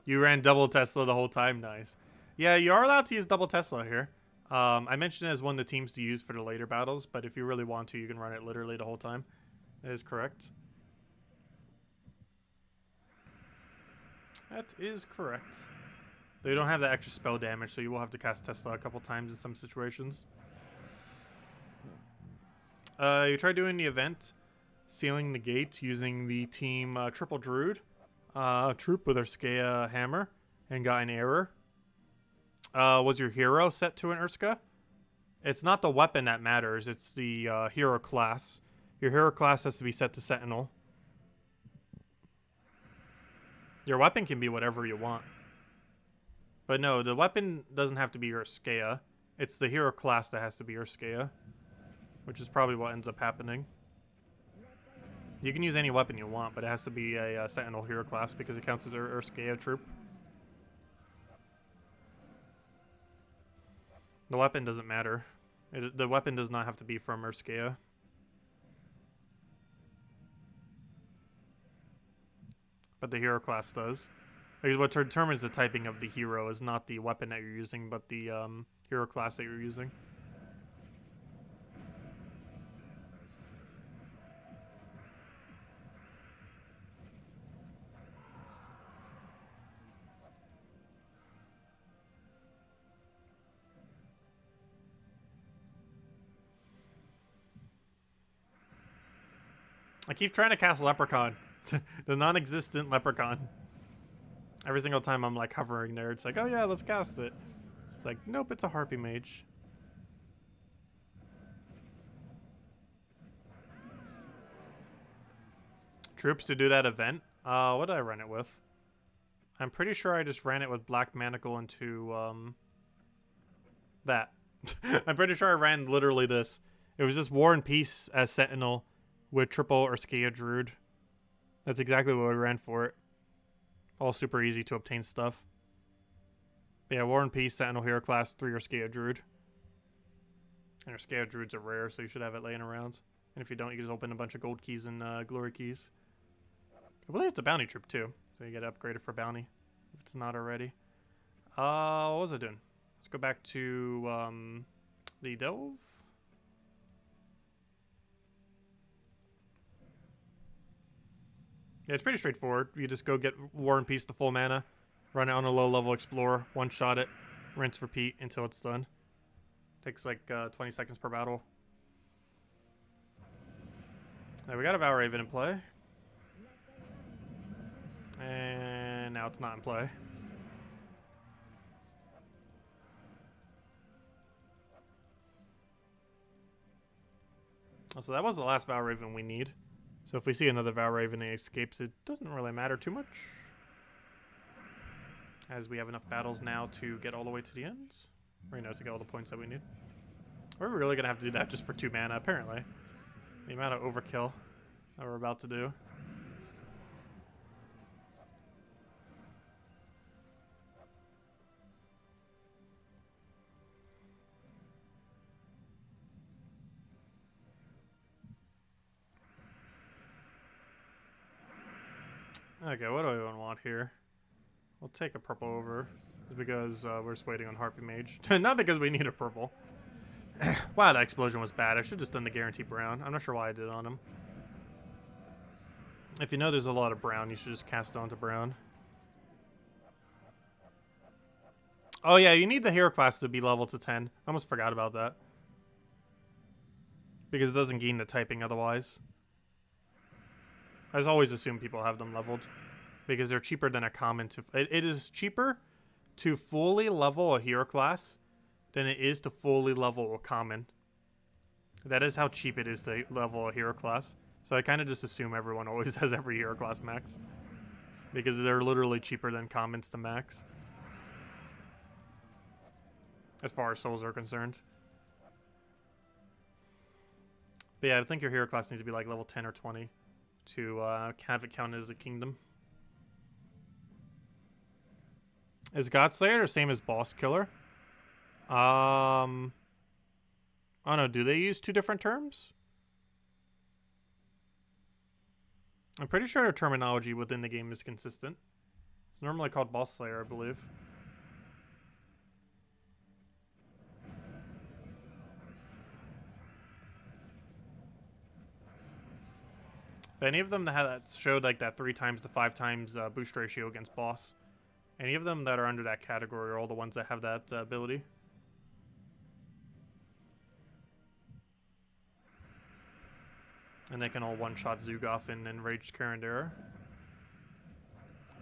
You ran double Tesla the whole time. Nice. Yeah, you are allowed to use double Tesla here. I mentioned it as one of the teams to use for the later battles, but if you really want to, you can run it literally the whole time. That is correct. That is correct. They don't have the extra spell damage, so you will have to cast Tesla a couple times in some situations. You try doing the event, sealing the gate using the team Triple Druid troop with her Skea hammer, and got an error. Was your hero set to an Urska? It's not the weapon that matters, it's the hero class. Your hero class has to be set to Sentinel. Your weapon can be whatever you want. But no, the weapon doesn't have to be your Skea. It's the hero class that has to be your Skea. Which is probably what ends up happening. You can use any weapon you want, but it has to be a Sentinel hero class because it counts as a Skea troop. The weapon doesn't matter. The weapon does not have to be from Urskea. But the hero class does. Because what determines the typing of the hero is not the weapon that you're using, but the hero class that you're using. I keep trying to cast Leprechaun. The non-existent Leprechaun. Every single time I'm like hovering there, it's like, oh yeah, let's cast it. It's like, nope, it's a Harpy Mage. Troops to do that event? What did I run it with? I'm pretty sure I just ran it with Black Manacle into, that. I'm pretty sure I ran literally this. It was just War and Peace as Sentinel with triple Urskea Druid. That's exactly what we ran for it. All super easy to obtain stuff. But yeah, War and Peace, Sentinel Hero Class, 3 Urskea Druid. And Urskea Druids are rare, so you should have it laying around. And if you don't, you can just open a bunch of gold keys and glory keys. I believe it's a bounty troop too, so you get upgraded for bounty if it's not already. What was I doing? Let's go back to the Delve. Yeah, it's pretty straightforward. You just go get War and Peace to full mana, run it on a low-level Explorer, one-shot it, rinse, repeat until it's done. Takes like 20 seconds per battle. Right, we got a Valraven in play. And now it's not in play. So that was the last Valraven we need. So if we see another Valraven and he escapes, it doesn't really matter too much. As we have enough battles now to get all the way to the ends. Or, you know, to get all the points that we need. We're really going to have to do that just for 2 mana, apparently. The amount of overkill that we're about to do. Okay, what do we want here? We'll take a purple over, because we're just waiting on Harpy Mage. Not because we need a purple. Wow, that explosion was bad. I should have just done the guarantee brown. I'm not sure why I did it on him. If you know there's a lot of brown, you should just cast it onto brown. Oh yeah, you need the hero class to be level to 10. I almost forgot about that. Because it doesn't gain the typing otherwise. I just always assume people have them leveled because they're cheaper than a common to... It is cheaper to fully level a hero class than it is to fully level a common. That is how cheap it is to level a hero class. So I kind of just assume everyone always has every hero class max because they're literally cheaper than commons to max. As far as souls are concerned. But yeah, I think your hero class needs to be like level 10 or 20. To have it count as a kingdom. Is Godslayer the same as Boss Killer? I don't know. Do they use 2 different terms? I'm pretty sure their terminology within the game is consistent. It's normally called Boss Slayer, I believe. Any of them that have that showed like that 3 times to 5 times boost ratio against boss. Any of them that are under that category are all the ones that have that ability. And they can all one-shot Zugoff and Enraged Karandera.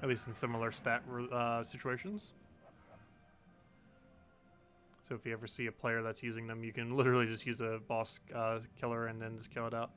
At least in similar stat situations. So if you ever see a player that's using them, you can literally just use a boss killer and then just kill it out.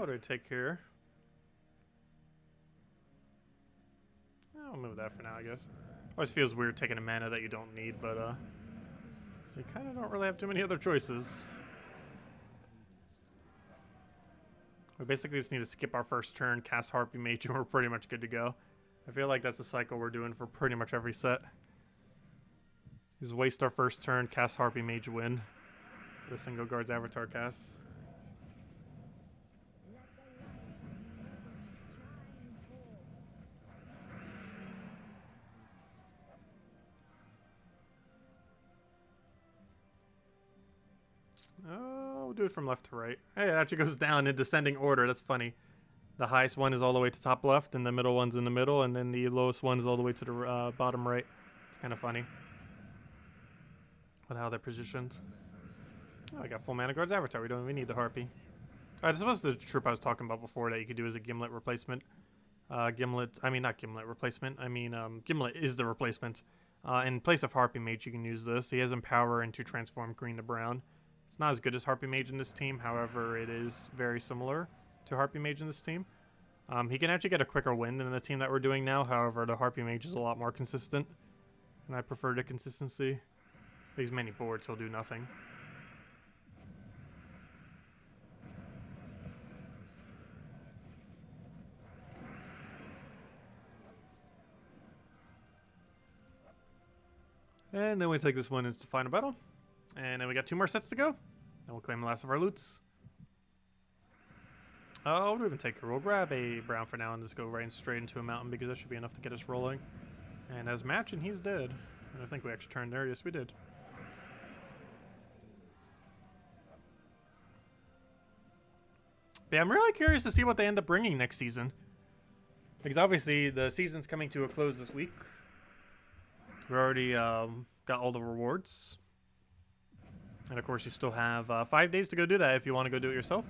do I take here? I'll move that for now, I guess. Always feels weird taking a mana that you don't need, but you kind of don't really have too many other choices. We basically just need to skip our first turn, cast Harpy Mage, and we're pretty much good to go. I feel like that's the cycle we're doing for pretty much every set. Just waste our first turn, cast Harpy Mage, win. The single guard's Avatar cast. Oh, we'll do it from left to right. Hey, it actually goes down in descending order. That's funny. The highest one is all the way to top left, and the middle one's in the middle, and then the lowest one's all the way to the bottom right. It's kind of funny with how they're positioned. Oh, I got full mana guards Avatar. We don't even need the Harpy. Alright, this was the troop I was talking about before that you could do as a Gimlet replacement. Gimlet replacement. Gimlet is the replacement. In place of Harpy Mage, you can use this. He has Empower and to transform green to brown. It's not as good as Harpy Mage in this team, however, it is very similar to Harpy Mage in this team. He can actually get a quicker win than the team that we're doing now, however, the Harpy Mage is a lot more consistent, and I prefer the consistency. These many boards, he'll do nothing. And then we take this one into final battle. And then we got 2 more sets to go. Then we'll claim the last of our loots. Oh, we'll even take her. We'll grab a brown for now and just go right straight into a mountain because that should be enough to get us rolling. And as match, and he's dead. And I think we actually turned there. Yes, we did. But yeah, I'm really curious to see what they end up bringing next season. Because obviously the season's coming to a close this week. We already got all the rewards. And of course you still have 5 days to go do that if you want to go do it yourself.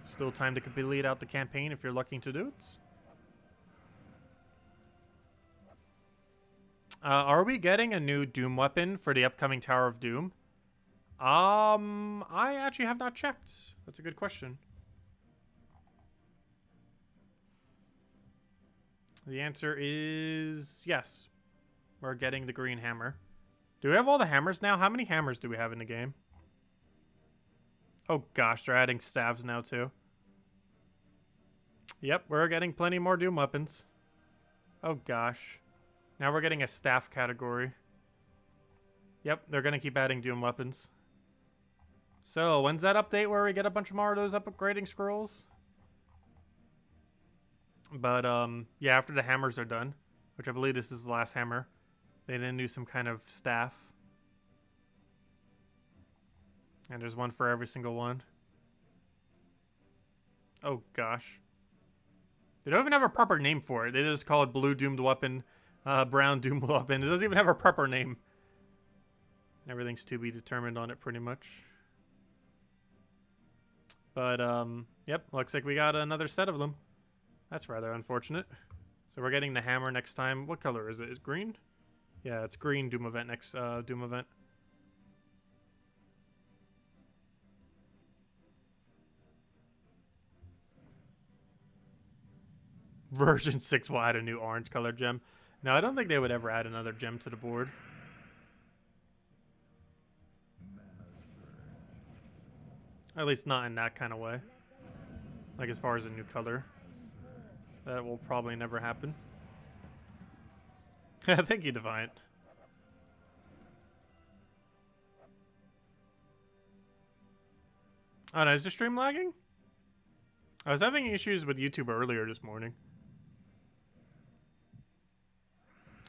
Still time to complete out the campaign if you're lucky to do it. Are we getting a new Doom weapon for the upcoming Tower of Doom? I actually have not checked. That's a good question. The answer is yes. We're getting the green hammer. Do we have all the hammers now? How many hammers do we have in the game? Oh gosh, they're adding staves now too. Yep, we're getting plenty more Doom weapons. Oh gosh. Now we're getting a staff category. Yep, they're going to keep adding Doom weapons. So, when's that update where we get a bunch more of those upgrading scrolls? But, yeah, after the hammers are done, which I believe this is the last hammer, they then do some kind of staff. And there's one for every single one. Oh, gosh. They don't even have a proper name for it. They just call it Blue Doomed Weapon, Brown Doomed Weapon. It doesn't even have a proper name. Everything's to be determined on it, pretty much. But, yep, looks like we got another set of them. That's rather unfortunate. So we're getting the hammer next time. What color is it? Is it green? Yeah, it's green Doom event next Doom event. Version 6 will add a new orange color gem. No, I don't think they would ever add another gem to the board. At least not in that kind of way. Like as far as a new color. That will probably never happen. Thank you, Defiant. Oh no, is the stream lagging? I was having issues with YouTube earlier this morning.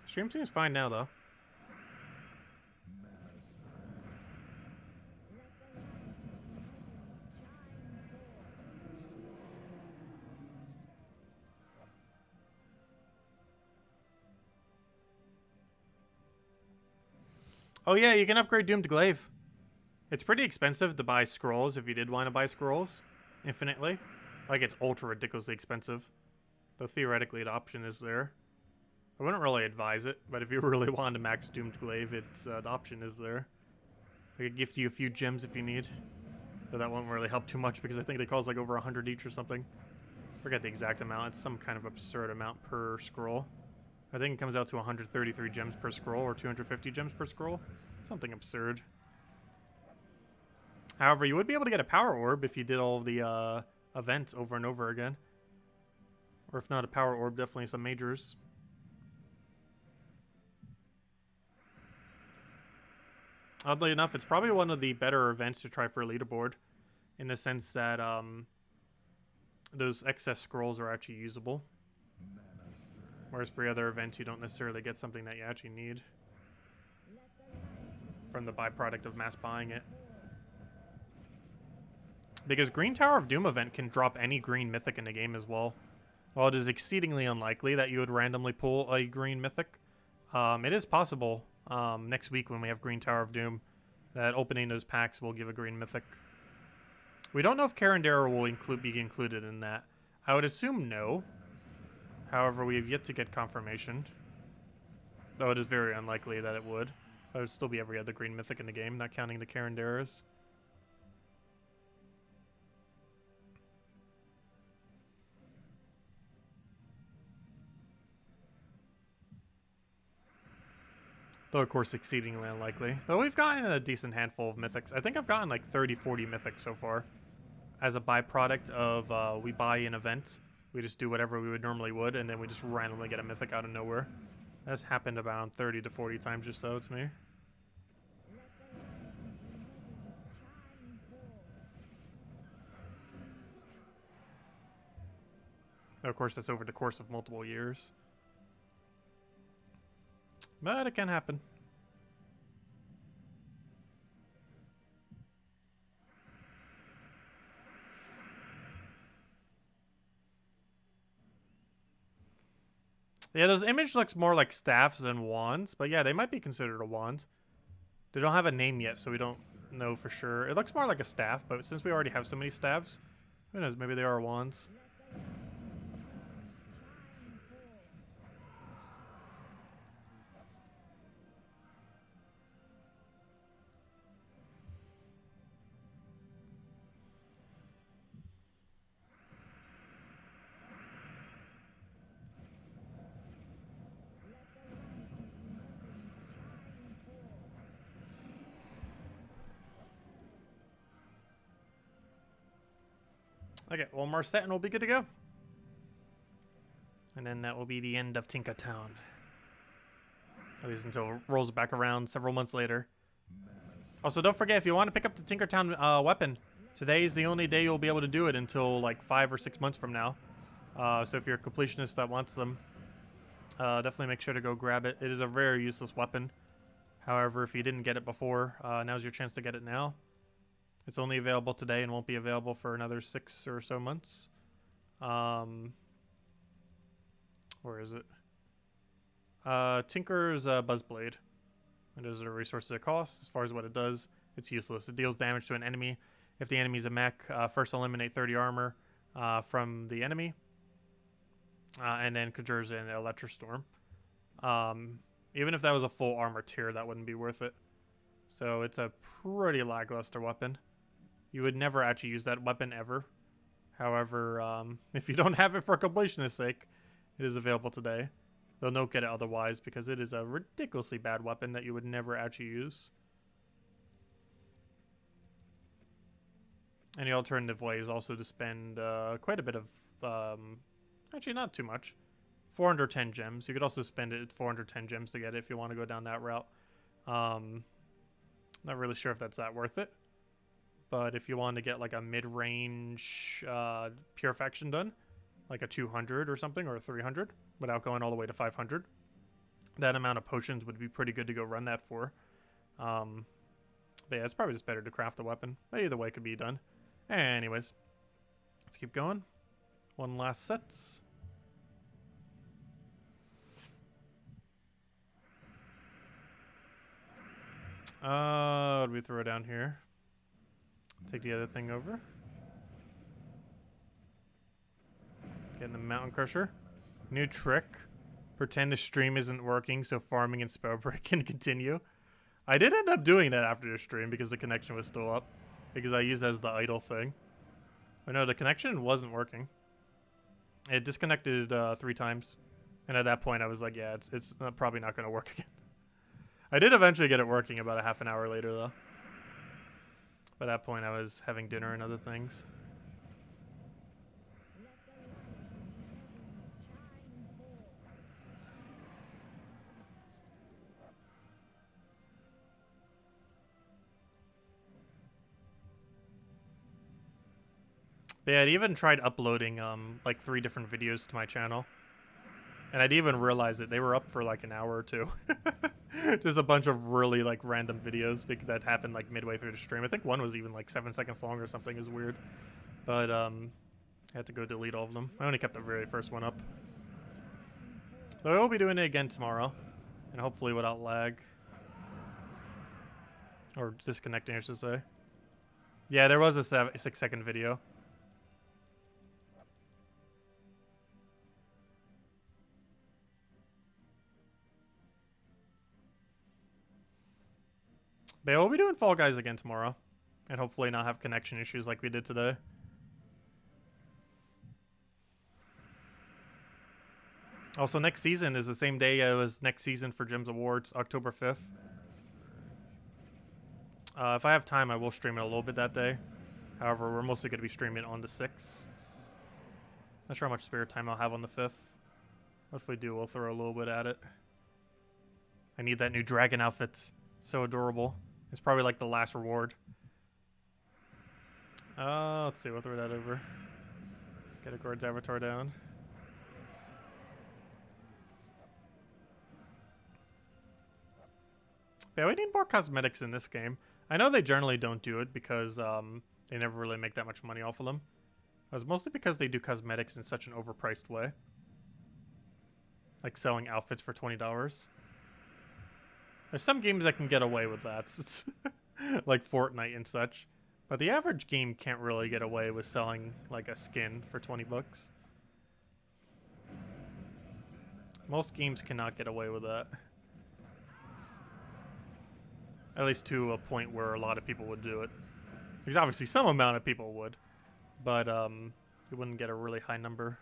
Stream seems fine now, though. Oh yeah, you can upgrade Doomed Glaive. It's pretty expensive to buy scrolls if you did want to buy scrolls infinitely. Like, it's ultra ridiculously expensive. Though theoretically the option is there. I wouldn't really advise it, but if you really want to max Doomed Glaive, it's the option is there. I could gift you a few gems if you need. Though that won't really help too much because I think they cost like over 100 each or something. Forget the exact amount. It's some kind of absurd amount per scroll. I think it comes out to 133 gems per scroll or 250 gems per scroll. Something absurd. However, you would be able to get a power orb if you did all of the events over and over again. Or if not a power orb, definitely some majors. Oddly enough, it's probably one of the better events to try for a leaderboard, in the sense that those excess scrolls are actually usable. Whereas for other events, you don't necessarily get something that you actually need from the byproduct of mass buying it. Because Green Tower of Doom event can drop any green mythic in the game as well. While it is exceedingly unlikely that you would randomly pull a green mythic, it is possible next week when we have Green Tower of Doom that opening those packs will give a green mythic. We don't know if Karandera will be included in that. I would assume no. However, we have yet to get confirmation. Though it is very unlikely that it would. It would still be every other green mythic in the game, not counting the Karanderas. Though, of course, exceedingly unlikely. Though we've gotten a decent handful of mythics. I think I've gotten like 30, 40 mythics so far. As a byproduct of we buy an event. We just do whatever we would normally would, and then we just randomly get a mythic out of nowhere. That's happened about 30 to 40 times or so to me. Of course, that's over the course of multiple years. But it can happen. Yeah, those image looks more like staffs than wands, but yeah, they might be considered a wand. They don't have a name yet, so we don't know for sure. It looks more like a staff, but since we already have so many staffs, who knows, maybe they are wands. Okay, one more set and we'll be good to go. And then that will be the end of Tinkertown. At least until it rolls back around several months later. Also, don't forget, if you want to pick up the Tinkertown weapon, today is the only day you'll be able to do it until like 5 or 6 months from now. So if you're a completionist that wants them, definitely make sure to go grab it. It is a very useless weapon. However, if you didn't get it before, now's your chance to get it now. It's only available today and won't be available for another 6 or so months. Where is it? Tinker's Buzzblade. And those are the resources it costs. As far as what it does, it's useless. It deals damage to an enemy. If the enemy's a mech, first eliminate 30 armor from the enemy. And then conjures an Electrostorm. Even if that was a full armor tier, that wouldn't be worth it. So it's a pretty lackluster weapon. You would never actually use that weapon ever. However, if you don't have it for completionist's sake, it is available today. Though don't get it otherwise, because it is a ridiculously bad weapon that you would never actually use. And the alternative way is also to spend quite a bit of... actually, not too much. 410 gems. You could also spend it at 410 gems to get it if you want to go down that route. Not really sure if that's that worth it. But if you want to get like a mid-range purification done, like a 200 or something, or a 300, without going all the way to 500, that amount of potions would be pretty good to go run that for. But yeah, it's probably just better to craft a weapon. But either way, it could be done. Anyways, let's keep going. One last set. What do we throw down here? Take the other thing over. Getting the Mountain Crusher. New trick. Pretend the stream isn't working so farming and spell break can continue. I did end up doing that after the stream because the connection was still up. because I used it as the idle thing. But no, the connection wasn't working. It disconnected 3 times. And at that point, I was like, yeah, it's probably not going to work again. I did eventually get it working about a half an hour later, though. By that point, I was having dinner and other things. But yeah, I'd even tried uploading like 3 different videos to my channel. And I'd even realized that they were up for like an hour or 2. Just a bunch of really like random videos because that happened like midway through the stream. I think one was even like 7 seconds long or something. It was weird. But I had to go delete all of them. I only kept the very first one up. So I will be doing it again tomorrow. And hopefully without lag. Or disconnecting, I should say. Yeah, there was a 6-second video. But yeah, we'll be doing Fall Guys again tomorrow. And hopefully not have connection issues like we did today. Also, next season is the same day as next season for Gems Awards, October 5th. If I have time, I will stream it a little bit that day. However, we're mostly going to be streaming on the 6th. Not sure how much spare time I'll have on the 5th. But if we do, we'll throw a little bit at it. I need that new dragon outfit. So adorable. It's probably like the last reward. Let's see, we'll throw that over. Get a guard's avatar down. Yeah, we need more cosmetics in this game. I know they generally don't do it because they never really make that much money off of them. It was mostly because they do cosmetics in such an overpriced way. Like selling outfits for $20. There's some games that can get away with that. Like Fortnite and such. But the average game can't really get away with selling like a skin for 20 bucks. Most games cannot get away with that. At least to a point where a lot of people would do it. Because obviously some amount of people would. But you wouldn't get a really high number.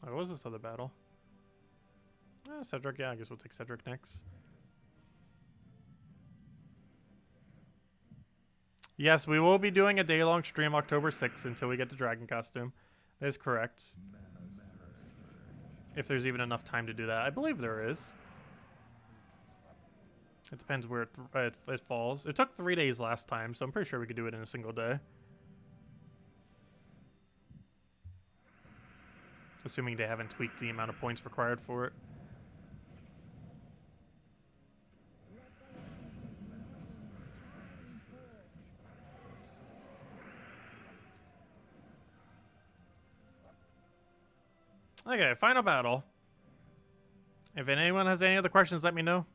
Oh, what was this other battle? Cedric, yeah, I guess we'll take Cedric next. Yes, we will be doing a day-long stream October 6th until we get the dragon costume. That is correct. If there's even enough time to do that. I believe there is. It depends where it falls. It took 3 days last time, so I'm pretty sure we could do it in a single day. Assuming they haven't tweaked the amount of points required for it. Okay, final battle. If anyone has any other questions, let me know.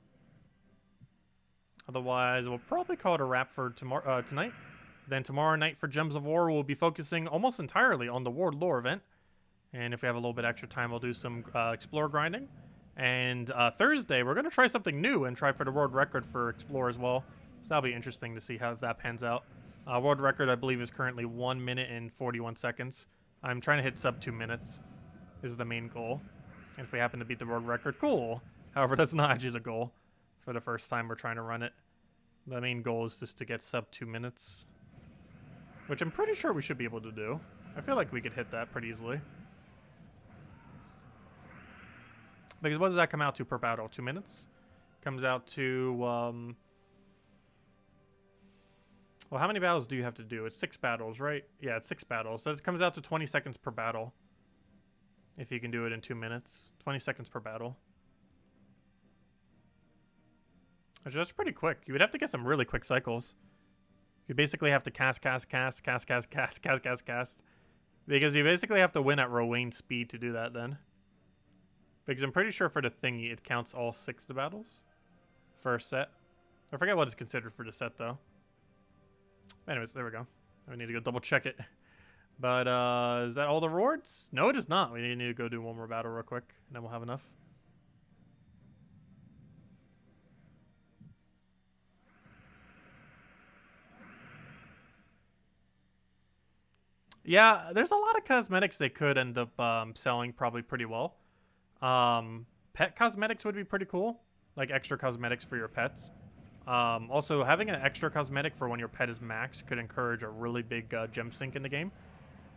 Otherwise, we'll probably call it a wrap for tomorrow, tonight. Then tomorrow night for Gems of War, we'll be focusing almost entirely on the World Lore event. And if we have a little bit extra time, we'll do some Explore grinding. And Thursday, we're going to try something new and try for the world record for Explore as well. So that'll be interesting to see how that pans out. World record, I believe, is currently 1 minute and 41 seconds. I'm trying to hit sub 2 minutes. This is the main goal. And if we happen to beat the world record, cool. However, that's not actually the goal for the first time we're trying to run it. The main goal is just to get sub 2 minutes. Which I'm pretty sure we should be able to do. I feel like we could hit that pretty easily. Because what does that come out to per battle? 2 minutes? Comes out to, well, how many battles do you have to do? It's 6 battles, right? Yeah, it's 6 battles. So it comes out to 20 seconds per battle. If you can do it in 2 minutes. 20 seconds per battle. Actually, that's pretty quick. You would have to get some really quick cycles. You basically have to cast. Because you basically have to win at Rowain speed to do that then. Because I'm pretty sure for the thingy, it counts all 6 of the battles. For a set. I forget what is considered for the set, though. Anyways, there we go. I need to go double check it. But, is that all the rewards? No, it is not. We need to go do one more battle real quick, and then we'll have enough. Yeah, there's a lot of cosmetics they could end up selling probably pretty well. Pet cosmetics would be pretty cool, like extra cosmetics for your pets. Also, having an extra cosmetic for when your pet is max could encourage a really big gem sink in the game.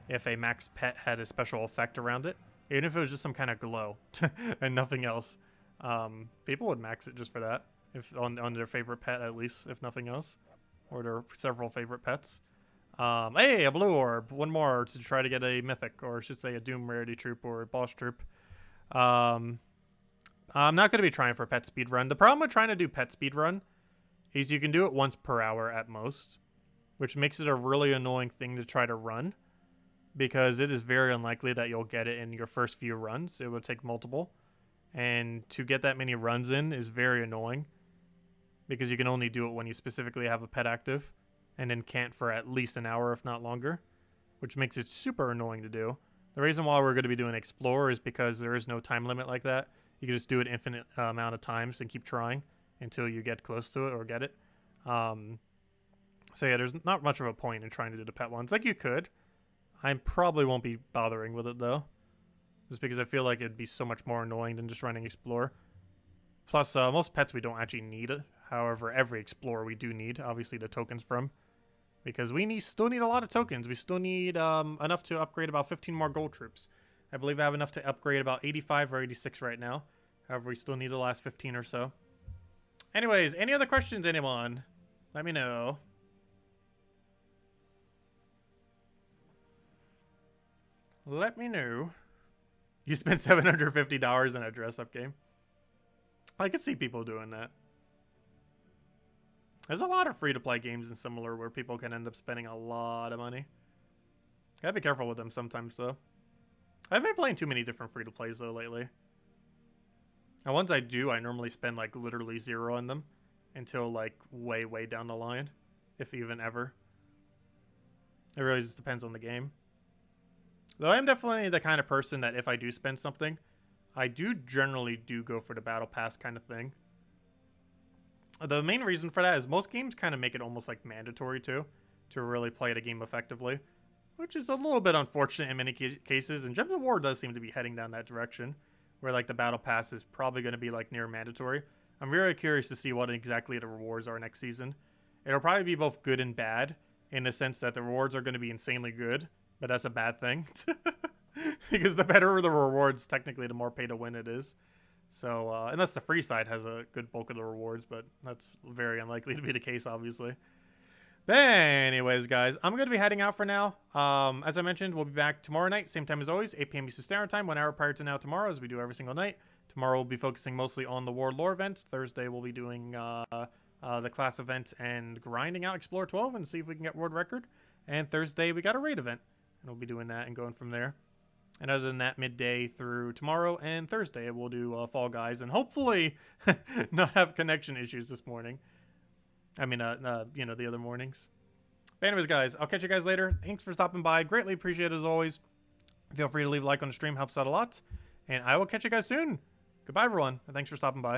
If a max pet had a special effect around it, even if it was just some kind of glow and nothing else, people would max it just for that. If on their favorite pet, at least, if nothing else, or their several favorite pets. Hey, a blue orb, one more to try to get a mythic, or I should say a doom rarity troop or a boss troop. I'm not going to be trying for pet speed run. The problem with trying to do pet speed run is you can do it once per hour at most, which makes it a really annoying thing to try to run, because it is very unlikely that you'll get it in your first few runs. It will take multiple, and to get that many runs in is very annoying, because you can only do it when you specifically have a pet active, and then can't for at least an hour, if not longer, which makes it super annoying to do. The reason why we're going to be doing Explore is because there is no time limit like that. You can just do it infinite amount of times and keep trying until you get close to it or get it. So yeah, there's not much of a point in trying to do the pet ones. Like, you could. I probably won't be bothering with it, though, just because I feel like it'd be so much more annoying than just running Explore. Plus, most pets we don't actually need it. However, every Explorer we do need, obviously, the tokens from. Because we still need a lot of tokens. We still need enough to upgrade about 15 more gold troops. I believe I have enough to upgrade about 85 or 86 right now. However, we still need the last 15 or so. Anyways, any other questions, anyone? Let me know. Let me know. You spent $750 in a dress-up game. I could see people doing that. There's a lot of free-to-play games and similar where people can end up spending a lot of money. Gotta be careful with them sometimes, though. I've been playing too many different free-to-plays, though, lately. And ones I do, I normally spend, like, literally zero on them until, like, way, way down the line, if even ever. It really just depends on the game. Though I am definitely the kind of person that if I do spend something, I do generally go for the battle pass kind of thing. The main reason for that is most games kind of make it almost like mandatory to really play the game effectively, which is a little bit unfortunate in many cases, and Gems of War does seem to be heading down that direction, where like the battle pass is probably going to be like near mandatory. I'm very curious to see what exactly the rewards are next season. It'll probably be both good and bad, in the sense that the rewards are going to be insanely good, but that's a bad thing. Because the better the rewards, technically, the more pay to win it is. So, unless the free side has a good bulk of the rewards, but that's very unlikely to be the case, obviously. But anyways, guys, I'm going to be heading out for now. As I mentioned, we'll be back tomorrow night, same time as always, 8 p.m. Eastern Standard Time, 1 hour prior to now tomorrow, as we do every single night. Tomorrow we'll be focusing mostly on the War Lore events. Thursday we'll be doing the class event and grinding out Explore 12 and see if we can get world record. And Thursday we got a raid event, and we'll be doing that and going from there. And other than that, midday through tomorrow and Thursday, we'll do Fall Guys and hopefully not have connection issues this morning. I mean, you know, the other mornings. But anyways, guys, I'll catch you guys later. Thanks for stopping by. Greatly appreciate it as always. Feel free to leave a like on the stream. Helps out a lot. And I will catch you guys soon. Goodbye, everyone. And thanks for stopping by.